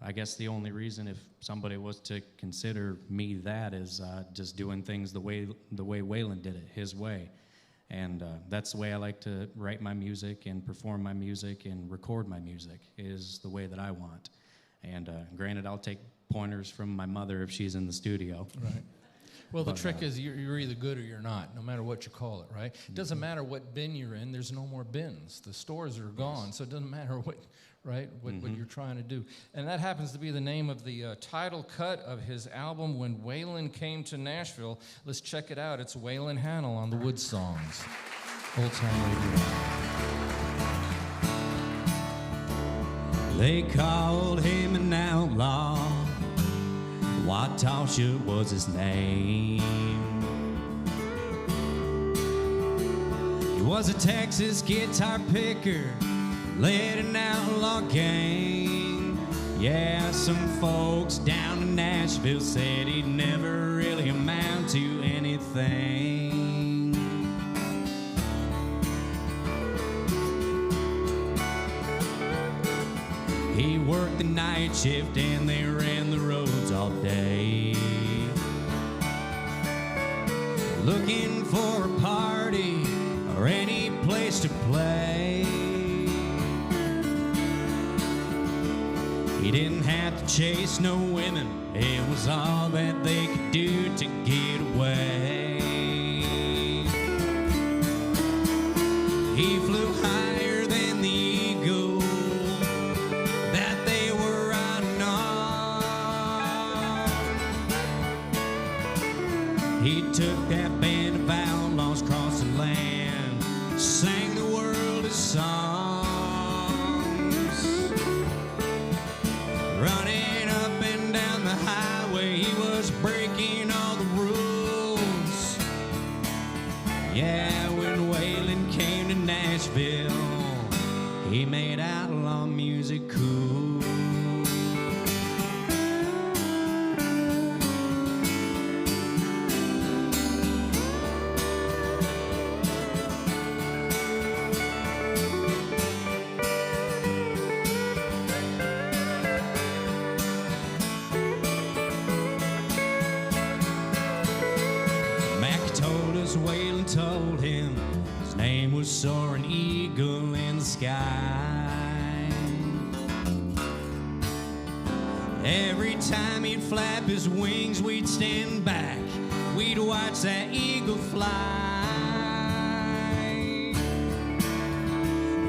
I guess the only reason if somebody was to consider me that is just doing things the way Waylon did it, his way. And that's the way I like to write my music and perform my music and record my music, is the way that I want. And granted, I'll take pointers from my mother if she's in the studio. Right. Well, the trick is you're either good or you're not, no matter what you call it, right? It doesn't matter what bin you're in. There's no more bins. The stores are gone, so it doesn't matter what you're trying to do. And that happens to be the name of the title cut of his album, When Waylon Came to Nashville. Let's check it out. It's Waylon Hanel on the WoodSongs Old Time Radio. They called him an outlaw. Watasha was his name. He was a Texas guitar picker, led an outlaw gang. Yeah, some folks down in Nashville said he'd never really amount to anything. He worked the night shift and they ran the roads all day, looking for a party or any place to play. He didn't have to chase no women, it was all that they could do to get away. He flew higher than the eagle that they were riding on. He took that band of outlaws across the land, sang the world his songs, running up and down the highway. He was breaking all the rules. Yeah, when Waylon came to Nashville, he made outlaw music cool. sky. Every time he'd flap his wings, we'd stand back. We'd watch that eagle fly.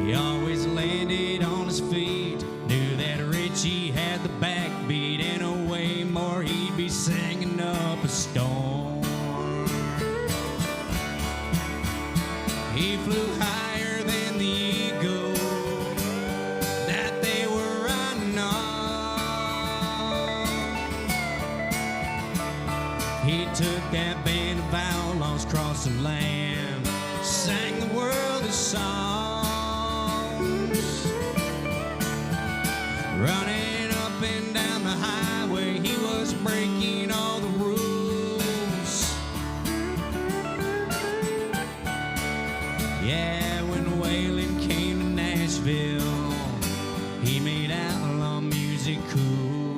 He always landed on his feet, knew that Richie had the backbeat, and a way more he'd be singing up a storm. He flew higher than the eagle that they were riding on. He took that band of outlaws across the land, sang the world a song. Running up and down the highway, he was breaking all the rules. Yeah, when Waylon came to Nashville, he made outlaw music cool.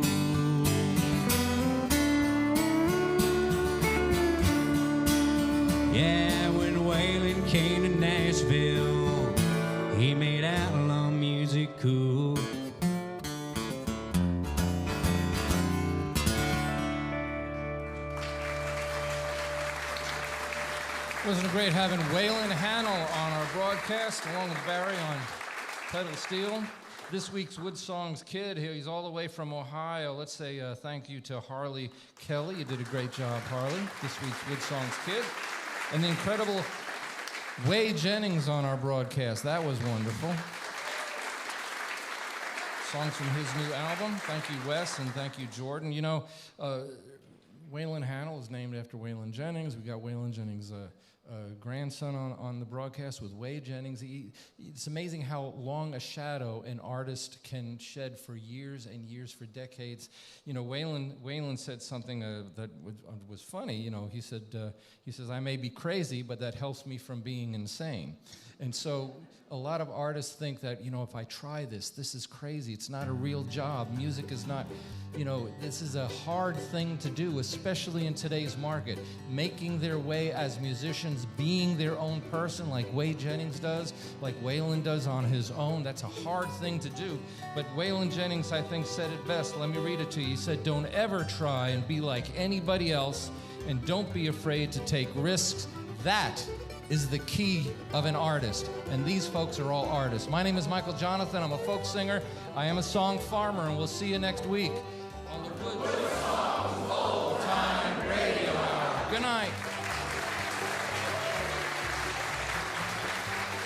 Yeah, when Waylon came to Nashville, he made outlaw music cool. Wasn't it great having Waylon Hanel on our broadcast, along with Barry on pedal steel? This week's WoodSongs kid, he's all the way from Ohio. Let's say thank you to Harley Kelly. You did a great job, Harley, this week's WoodSongs kid. And the incredible Whey Jennings on our broadcast. That was wonderful. Songs from his new album. Thank you, Wes, and thank you, Jordan. You know, Waylon Hanel is named after Waylon Jennings. We got Waylon Jennings' grandson on the broadcast with Whey Jennings. It's amazing how long a shadow an artist can shed for years and years, for decades. You know, Waylon said something that was funny. You know, he says, I may be crazy, but that helps me from being insane. And so a lot of artists think that, you know, if I try this is crazy. It's not a real job. Music is not, you know, this is a hard thing to do, especially in today's market. Making their way as musicians, being their own person like Whey Jennings does, like Waylon does on his own, that's a hard thing to do. But Waylon Jennings, I think, said it best. Let me read it to you. He said, don't ever try and be like anybody else, and don't be afraid to take risks. That is the key of an artist, and these folks are all artists. My name is Michael Jonathan. I'm a folk singer. I am a song farmer, and we'll see you next week on the WoodSongs Old Time Radio Hour. Good night.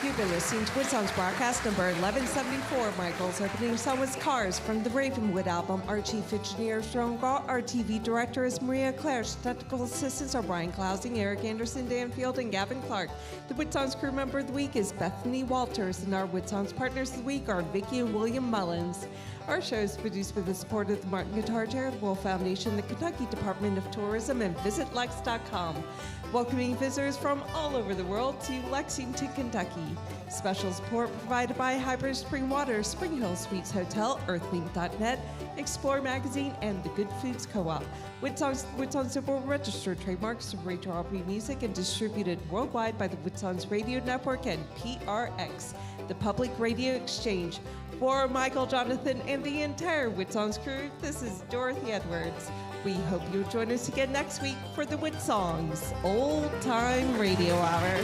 You've been listening to WoodSongs broadcast number 1174. Michael's opening song was Cars from the Ravenwood album. Our chief engineer is Jerome Gaw. Our TV director is Maria Clare. Technical assistants are Brian Clousing, Eric Anderson, Dan Field, and Gavin Clark. The WoodSongs crew member of the week is Bethany Walters, and our WoodSongs partners of the week are Vicki and William Mullins. Our show is produced with the support of the Martin Guitar Charitable Foundation, the Kentucky Department of Tourism, and VisitLex.com. Welcoming visitors from all over the world to Lexington, Kentucky. Special support provided by Hybrid Spring Water, Spring Hill Suites Hotel, Earthlink.net, Explore Magazine, and the Good Foods Co-op. WoodSongs are registered trademarks of Rachel Aubrey Music and distributed worldwide by the WoodSongs Radio Network and PRX, the Public Radio Exchange. For Michael, Jonathan, and the entire WoodSongs crew, this is Dorothy Edwards. We hope you'll join us again next week for the WoodSongs Old Time Radio Hour.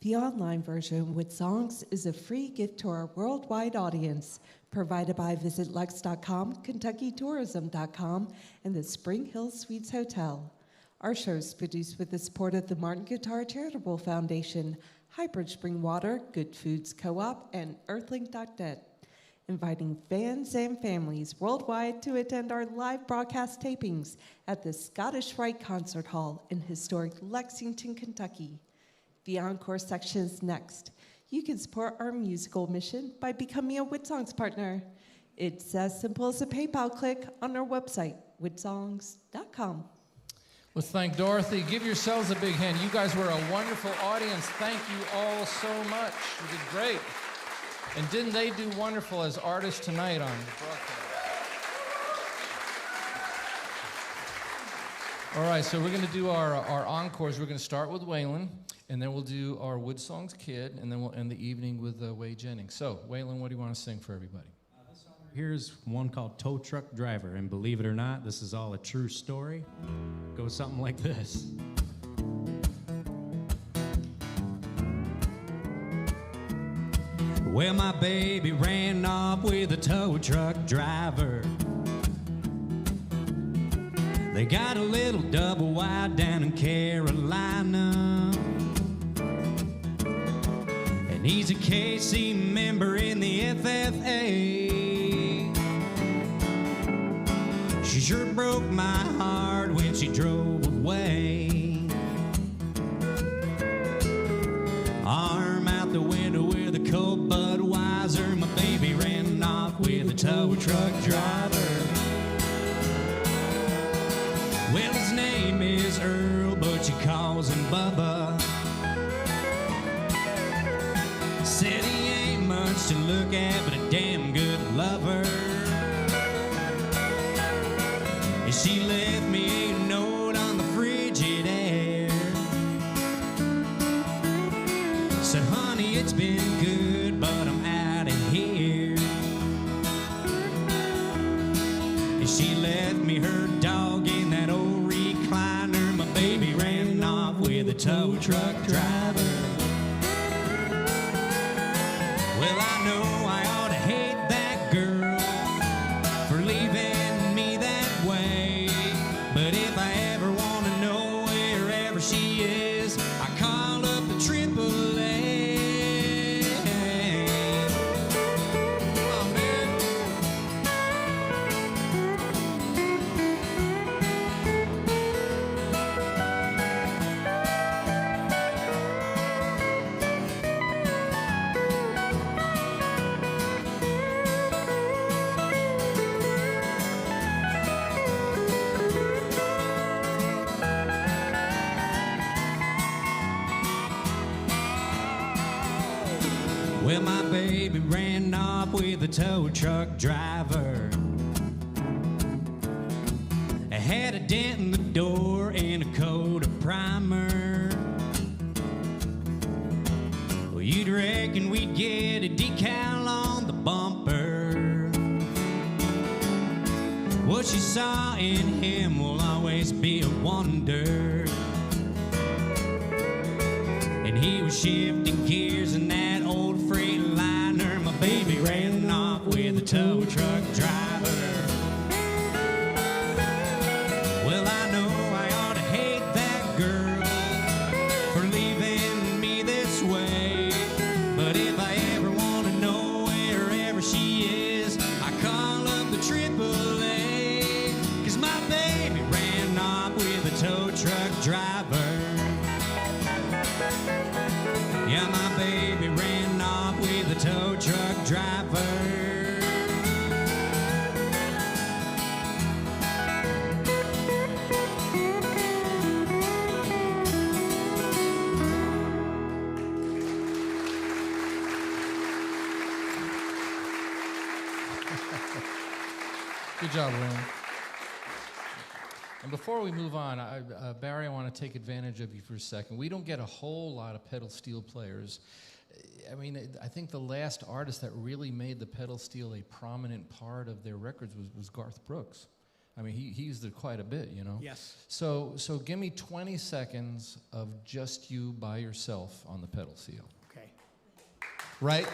The online version of WoodSongs is a free gift to our worldwide audience, provided by VisitLex.com, KentuckyTourism.com, and the Spring Hill Suites Hotel. Our show is produced with the support of the Martin Guitar Charitable Foundation, Hybrid Spring Water, Good Foods Co-op, and Earthlink.net. inviting fans and families worldwide to attend our live broadcast tapings at the Scottish Rite Concert Hall in historic Lexington, Kentucky. The encore section is next. You can support our musical mission by becoming a WoodSongs partner. It's as simple as a PayPal click on our website, woodsongs.com. Let's thank Dorothy. Give yourselves a big hand. You guys were a wonderful audience. Thank you all so much. You did great. And didn't they do wonderful as artists tonight on the broadcast? All right, so we're going to do our encores. We're going to start with Waylon, and then we'll do our WoodSongs Kid, and then we'll end the evening with Whey Jennings. So, Waylon, what do you want to sing for everybody? Here's one called Tow Truck Driver, and believe it or not, this is all a true story. Goes something like this. Well, my baby ran off with a tow truck driver. They got a little double wide down in Carolina, and he's a KC member in the FFA. She sure broke my heart when she drove away. Arm out the window with a cold Budweiser. My baby ran off with a tow truck driver. Well, his name is Earl, but she calls him Bubba. Said he ain't much to look at, but a damn good lover. And she left me a note on the Frigidaire. Said, honey, it's been good, but I'm out of here. And she left me her dog in that old recliner. My baby ran off with a tow truck driver. Well, I know I ought to hate that girl for leaving me that way. But if I ever want to know wherever she is, I call up the AAA. Oh, man. Well, my baby ran off with a tow truck driver. I had a dent in the door and a coat of primer. Well, you'd reckon we'd get a decal on the bumper. What she saw in him will always be a wonder. And he was shifting gears in that old Freightliner. My baby ran off with a tow truck driver. Well, I know I ought to hate that girl for leaving me this way. But if I ever want to know wherever she is, I call up the AAA. 'Cause my baby ran off with a tow truck driver. Yeah, my baby ran off with a tow truck driver. Good job, Waylon. And before we move on, Barry, I want to take advantage of you for a second. We don't get a whole lot of pedal steel players. I mean, I think the last artist that really made the pedal steel a prominent part of their records was Garth Brooks. I mean, he used it quite a bit, you know? Yes. So give me 20 seconds of just you by yourself on the pedal steel. Okay. Right.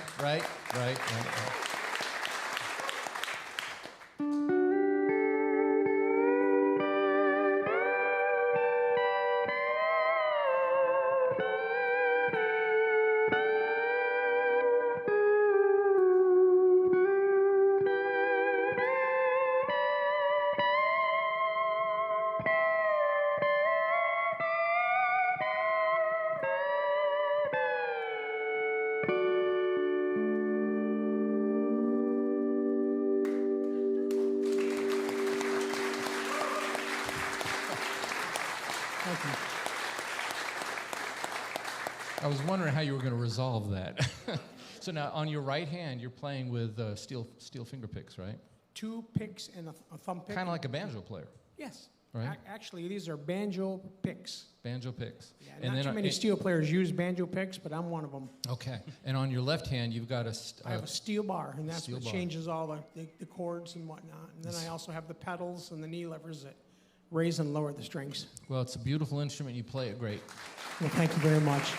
I was wondering how you were going to resolve that. So now, on your right hand, you're playing with steel finger picks, right? 2 picks and a thumb pick. Kind of like a banjo player. Yes. Right. Actually, these are banjo picks. Banjo picks. Yeah, and not too many steel players use banjo picks, but I'm one of them. Okay. And on your left hand, you've got I have a steel bar, and that's what bar. changes all the chords and whatnot. And then I also have the pedals and the knee levers that raise and lower the strings. Well, it's a beautiful instrument. You play it great. Well, thank you very much.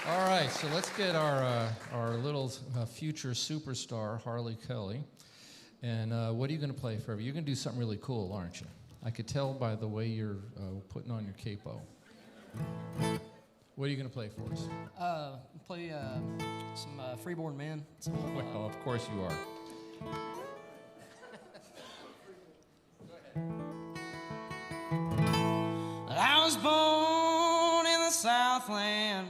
All right, so let's get our little future superstar, Harley Kelly. And what are you going to play for her? You're going to do something really cool, aren't you? I could tell by the way you're putting on your capo. What are you going to play for us? Play some Freeborn Men. Well, of course you are. I was born in the Southland.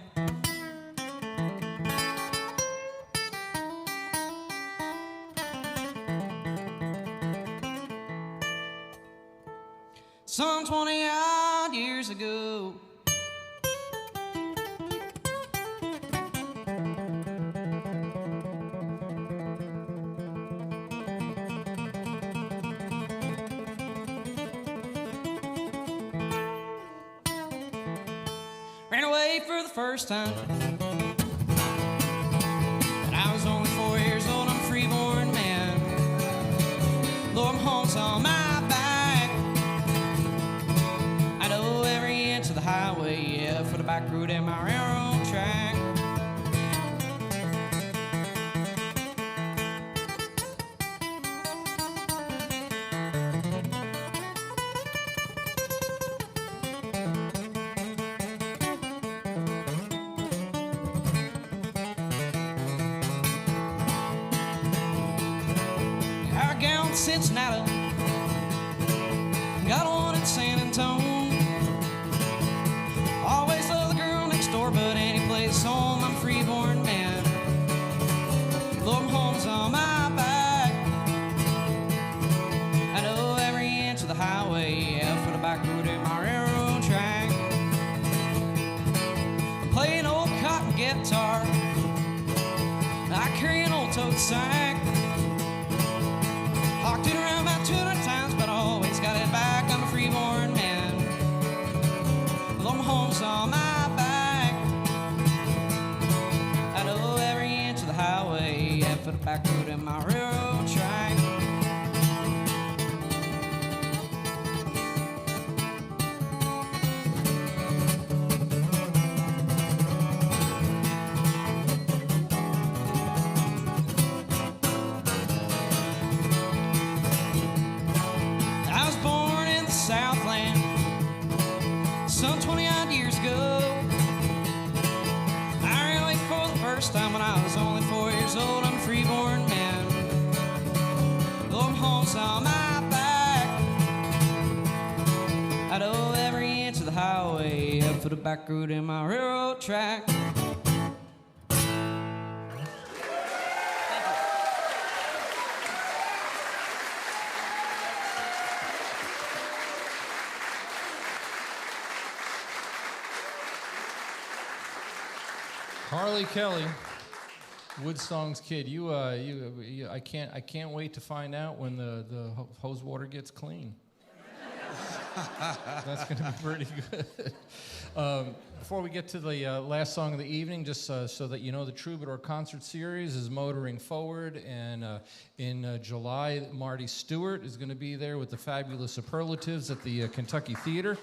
Some 20-odd years ago. Ran away for the first time. And I was only 4 years old, I'm a freeborn man. Though I'm home, on my back. I know every inch of the highway, yeah, for the back road and my railroad track. Cincinnati, got one in San Antonio. Always love the girl next door, but any place home, I'm a freeborn man. Though I'm home's on my back, I know every inch of the highway, yeah, for the back road and my railroad track. I play an old cotton guitar, I carry an old tote sack. Walked it around about 200 times, but I always got it back. I'm a freeborn man. Though my home's on my back, I know every inch of the highway, yeah, for the back road and my railroad track. Some 20-odd years ago, I ran away for the first time when I was only 4 years old. I'm a freeborn man. Though I'm home's on my back, I know every inch of the highway, up for the back road in my railroad track. Harley Kelly, WoodSongs kid. I can't wait to find out when the hose water gets clean. That's going to be pretty good. Before we get to the last song of the evening, just so that you know, the Troubadour Concert Series is motoring forward, and in July, Marty Stewart is going to be there with the Fabulous Superlatives at the Kentucky Theater.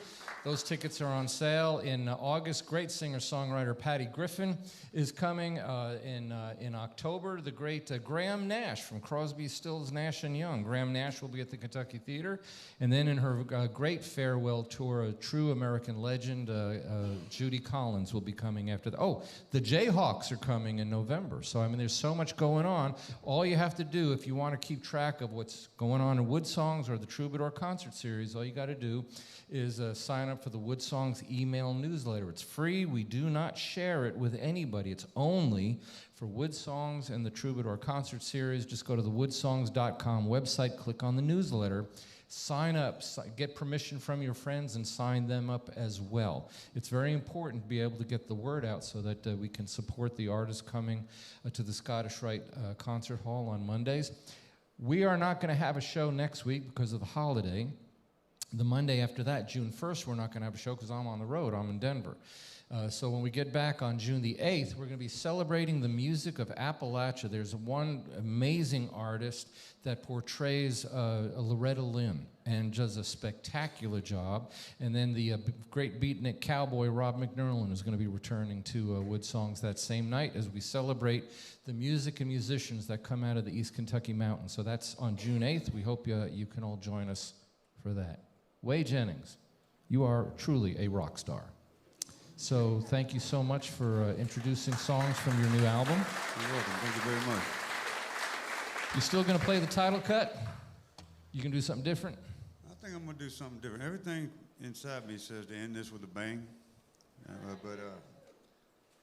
Those tickets are on sale. In August, great singer-songwriter Patty Griffin is coming. In October, the great Graham Nash from Crosby, Stills, Nash & Young. Graham Nash will be at the Kentucky Theater. And then in her great farewell tour, a true American legend, Judy Collins will be coming after that. Oh, the Jayhawks are coming in November. So, I mean, there's so much going on. All you have to do, if you want to keep track of what's going on in WoodSongs or the Troubadour Concert Series, all you got to do is sign up for the WoodSongs email newsletter. It's free. We do not share it with anybody. It's only for WoodSongs and the Troubadour Concert Series. Just go to the woodsongs.com website, click on the newsletter, sign up, get permission from your friends and sign them up as well. It's very important to be able to get the word out so that we can support the artists coming to the Scottish Rite Concert Hall on Mondays. We are not going to have a show next week because of the holiday. The Monday after that, June 1st, we're not going to have a show because I'm on the road. I'm in Denver. So when we get back on June the 8th, we're going to be celebrating the music of Appalachia. There's one amazing artist that portrays Loretta Lynn and does a spectacular job. And then the great beatnik cowboy Rob McNerlin is going to be returning to WoodSongs that same night as we celebrate the music and musicians that come out of the East Kentucky Mountains. So that's on June 8th. We hope you can all join us for that. Whey Jennings, you are truly a rock star. So thank you so much for introducing songs from your new album. You're welcome. Thank you very much. You still going to play the title cut? You can do something different? I think I'm going to do something different. Everything inside me says to end this with a bang, but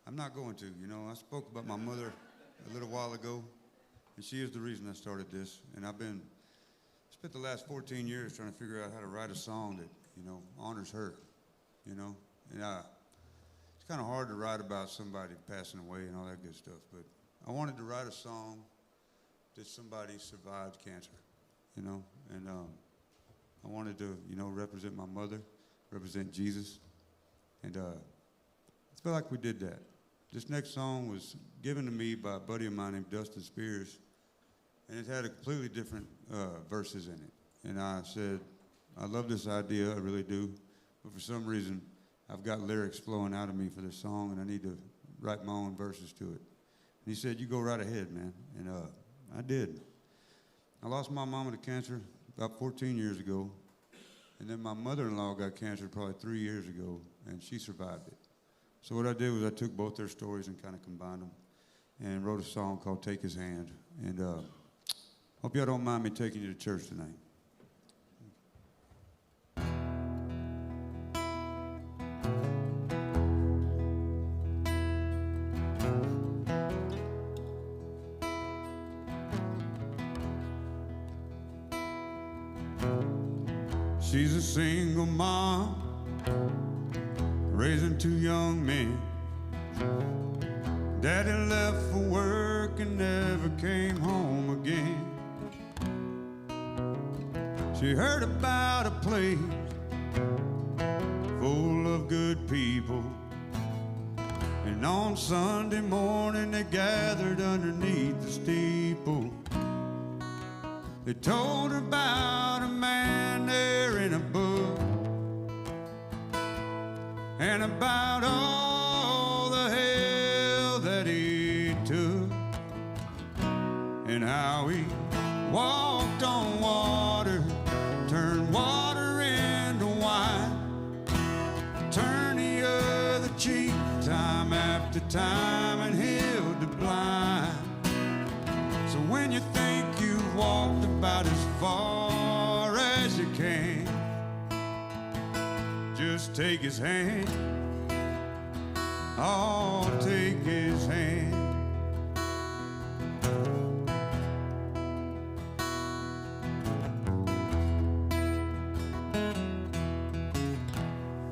I'm not going to. You know, I spoke about my mother a little while ago, and she is the reason I started this. And I've spent the last 14 years trying to figure out how to write a song that, you know, honors her, you know. And it's kind of hard to write about somebody passing away and all that good stuff, but I wanted to write a song that somebody survived cancer, you know, and I wanted to, you know, represent my mother, represent Jesus, and I feel like we did that. This next song was given to me by a buddy of mine named Dustin Spears, and it had a completely different verses in it, and I said, I love this idea, I really do, but for some reason, I've got lyrics flowing out of me for this song, and I need to write my own verses to it. And he said, you go right ahead, man. And I did. I lost my mama to cancer about 14 years ago, and then my mother-in-law got cancer probably 3 years ago, and she survived it. So what I did was I took both their stories and kind of combined them and wrote a song called Take His Hand. And hope y'all don't mind me taking you to church tonight. She's a single mom, raising 2 young men. Daddy left for work and never came home again. She heard about a place full of good people, and on Sunday morning they gathered underneath the steeple. They told her about a man there in a book, and about all the hell that he took, and how he walked on water, turned water into wine, turned the other cheek time after time, and healed the blind. So when you think you've walked about as far as you can, just take his hand. Oh, take his hand.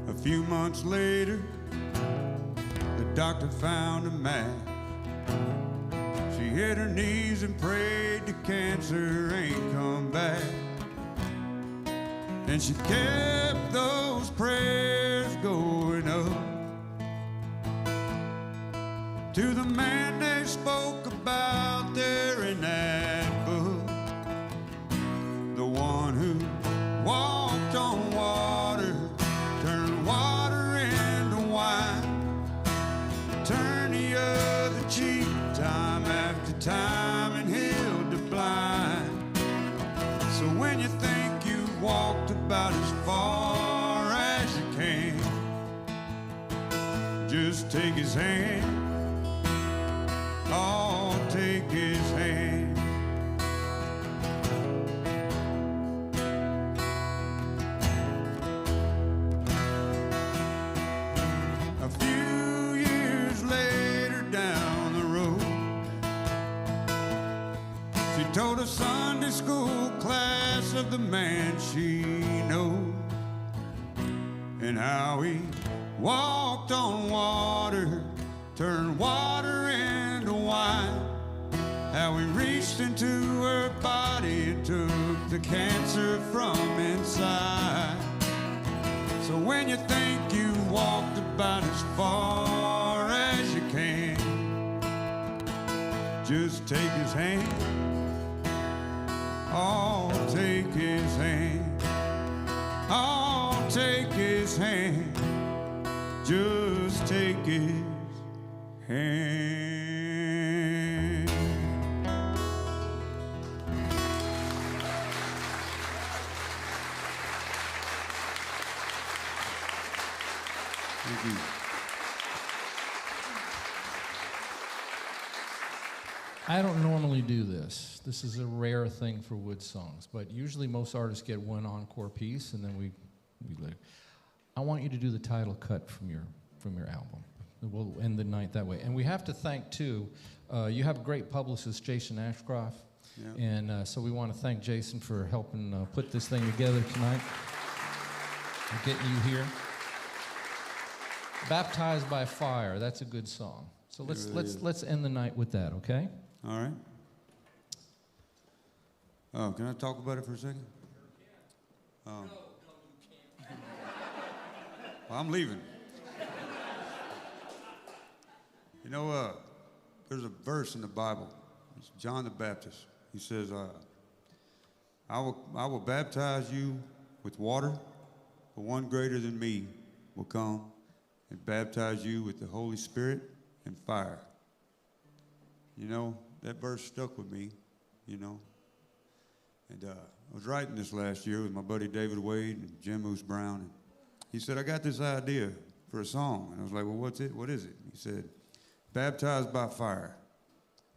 A few months later, the doctor found a match. She hit her knees and prayed the cancer ain't come back. And she kept those prayers going up to the man they spoke about there in that book, the one who walked on water, turned water into wine, turned the other cheek time after time, and healed the blind. So when you think you've walked about as far as you can, just take his hand. Oh, take his hand. A few years later down the road, she told a Sunday school class of the man she knows, and how he walked on water, turned water into wine, how he reached into her body and took the cancer from inside. So when you think you walked about as far as you can, just take his hand. Oh, take his hand. Oh, take his hand. Just take his hand. Thank you. I don't normally do this. This is a rare thing for WoodSongs, but usually most artists get one encore piece, and then we let. I want you to do the title cut from your album. We'll end the night that way. And we have to thank too. You have a great publicist, Jason Ashcroft, Yeah. and so we want to thank Jason for helping put this thing together tonight and getting you here. Baptized by Fire. That's a good song. So let's end the night with that, okay? All right. Oh, can I talk about it for a second? Oh. Well, I'm leaving. You know, there's a verse in the Bible. It's John the Baptist. He says, I will baptize you with water, but one greater than me will come and baptize you with the Holy Spirit and fire. You know, that verse stuck with me, you know. And I was writing this last year with my buddy David Wade and Jim Moose Brown. And he said, I got this idea for a song. And I was like, well, what's it? What is it? He said, baptized by fire.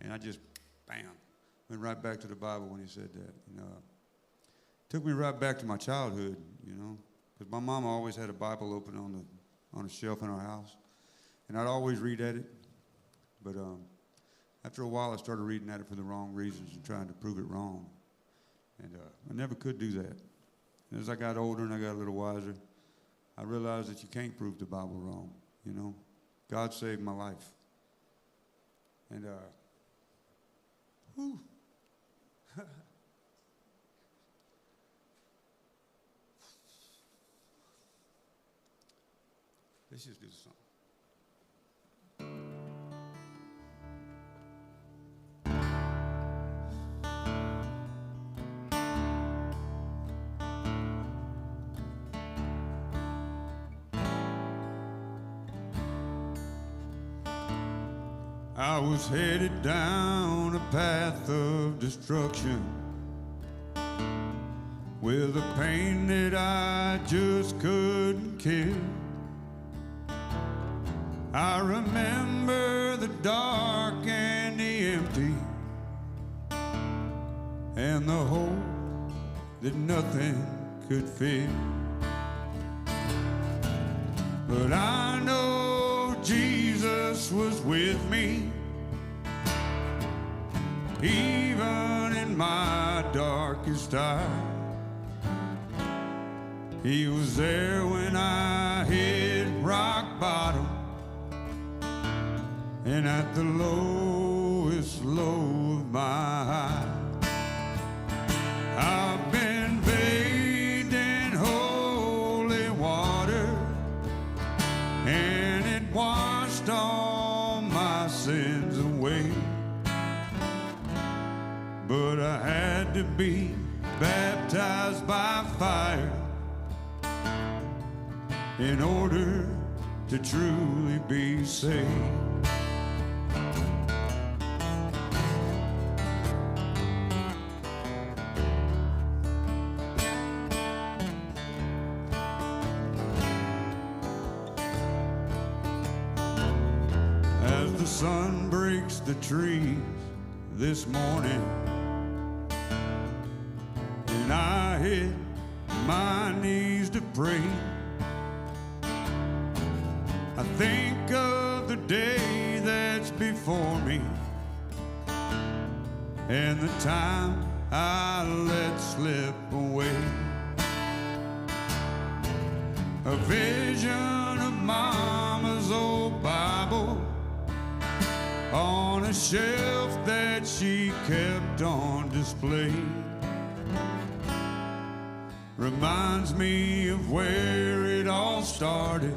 And I just, bam, went right back to the Bible when he said that. And, took me right back to my childhood, you know, because my mama always had a Bible open on a shelf in our house. And I'd always read at it. But after a while, I started reading at it for the wrong reasons and trying to prove it wrong. And I never could do that. And as I got older and I got a little wiser, I realized that you can't prove the Bible wrong, you know. God saved my life. And, whew. Let's just do the song. I was headed down a path of destruction with a pain that I just couldn't kill. I remember the dark and the empty and the hole that nothing could fill. But I know Jesus was with me, even in my darkest hour. He was there when I hit rock bottom, and at the lowest low of my high. I've been bathed in holy water, and it washed all my sins away. But I had to be baptized by fire in order to truly be saved. As the sun breaks the trees this morning, and I hit my knees to pray, I think of the day that's before me and the time I let slip away. A vision of Mama's old Bible on a shelf that she kept on display reminds me of where it all started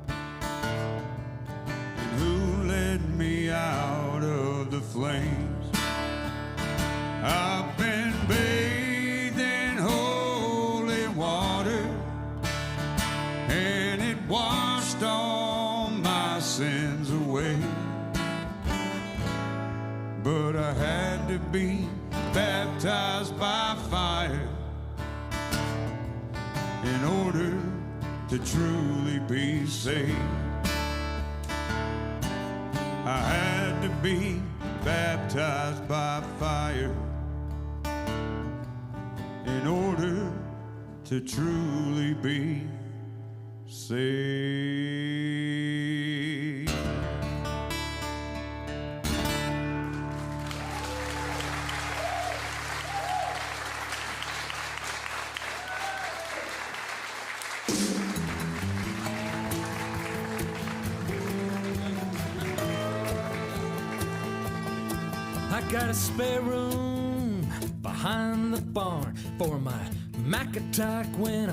and who led me out of the flames. I've been bathed in holy water, and it washed all my sins away. But I had to be baptized by fire in order to truly be saved. I had to be baptized by fire in order to truly be saved. I got a spare room behind the barn for my Mac attack when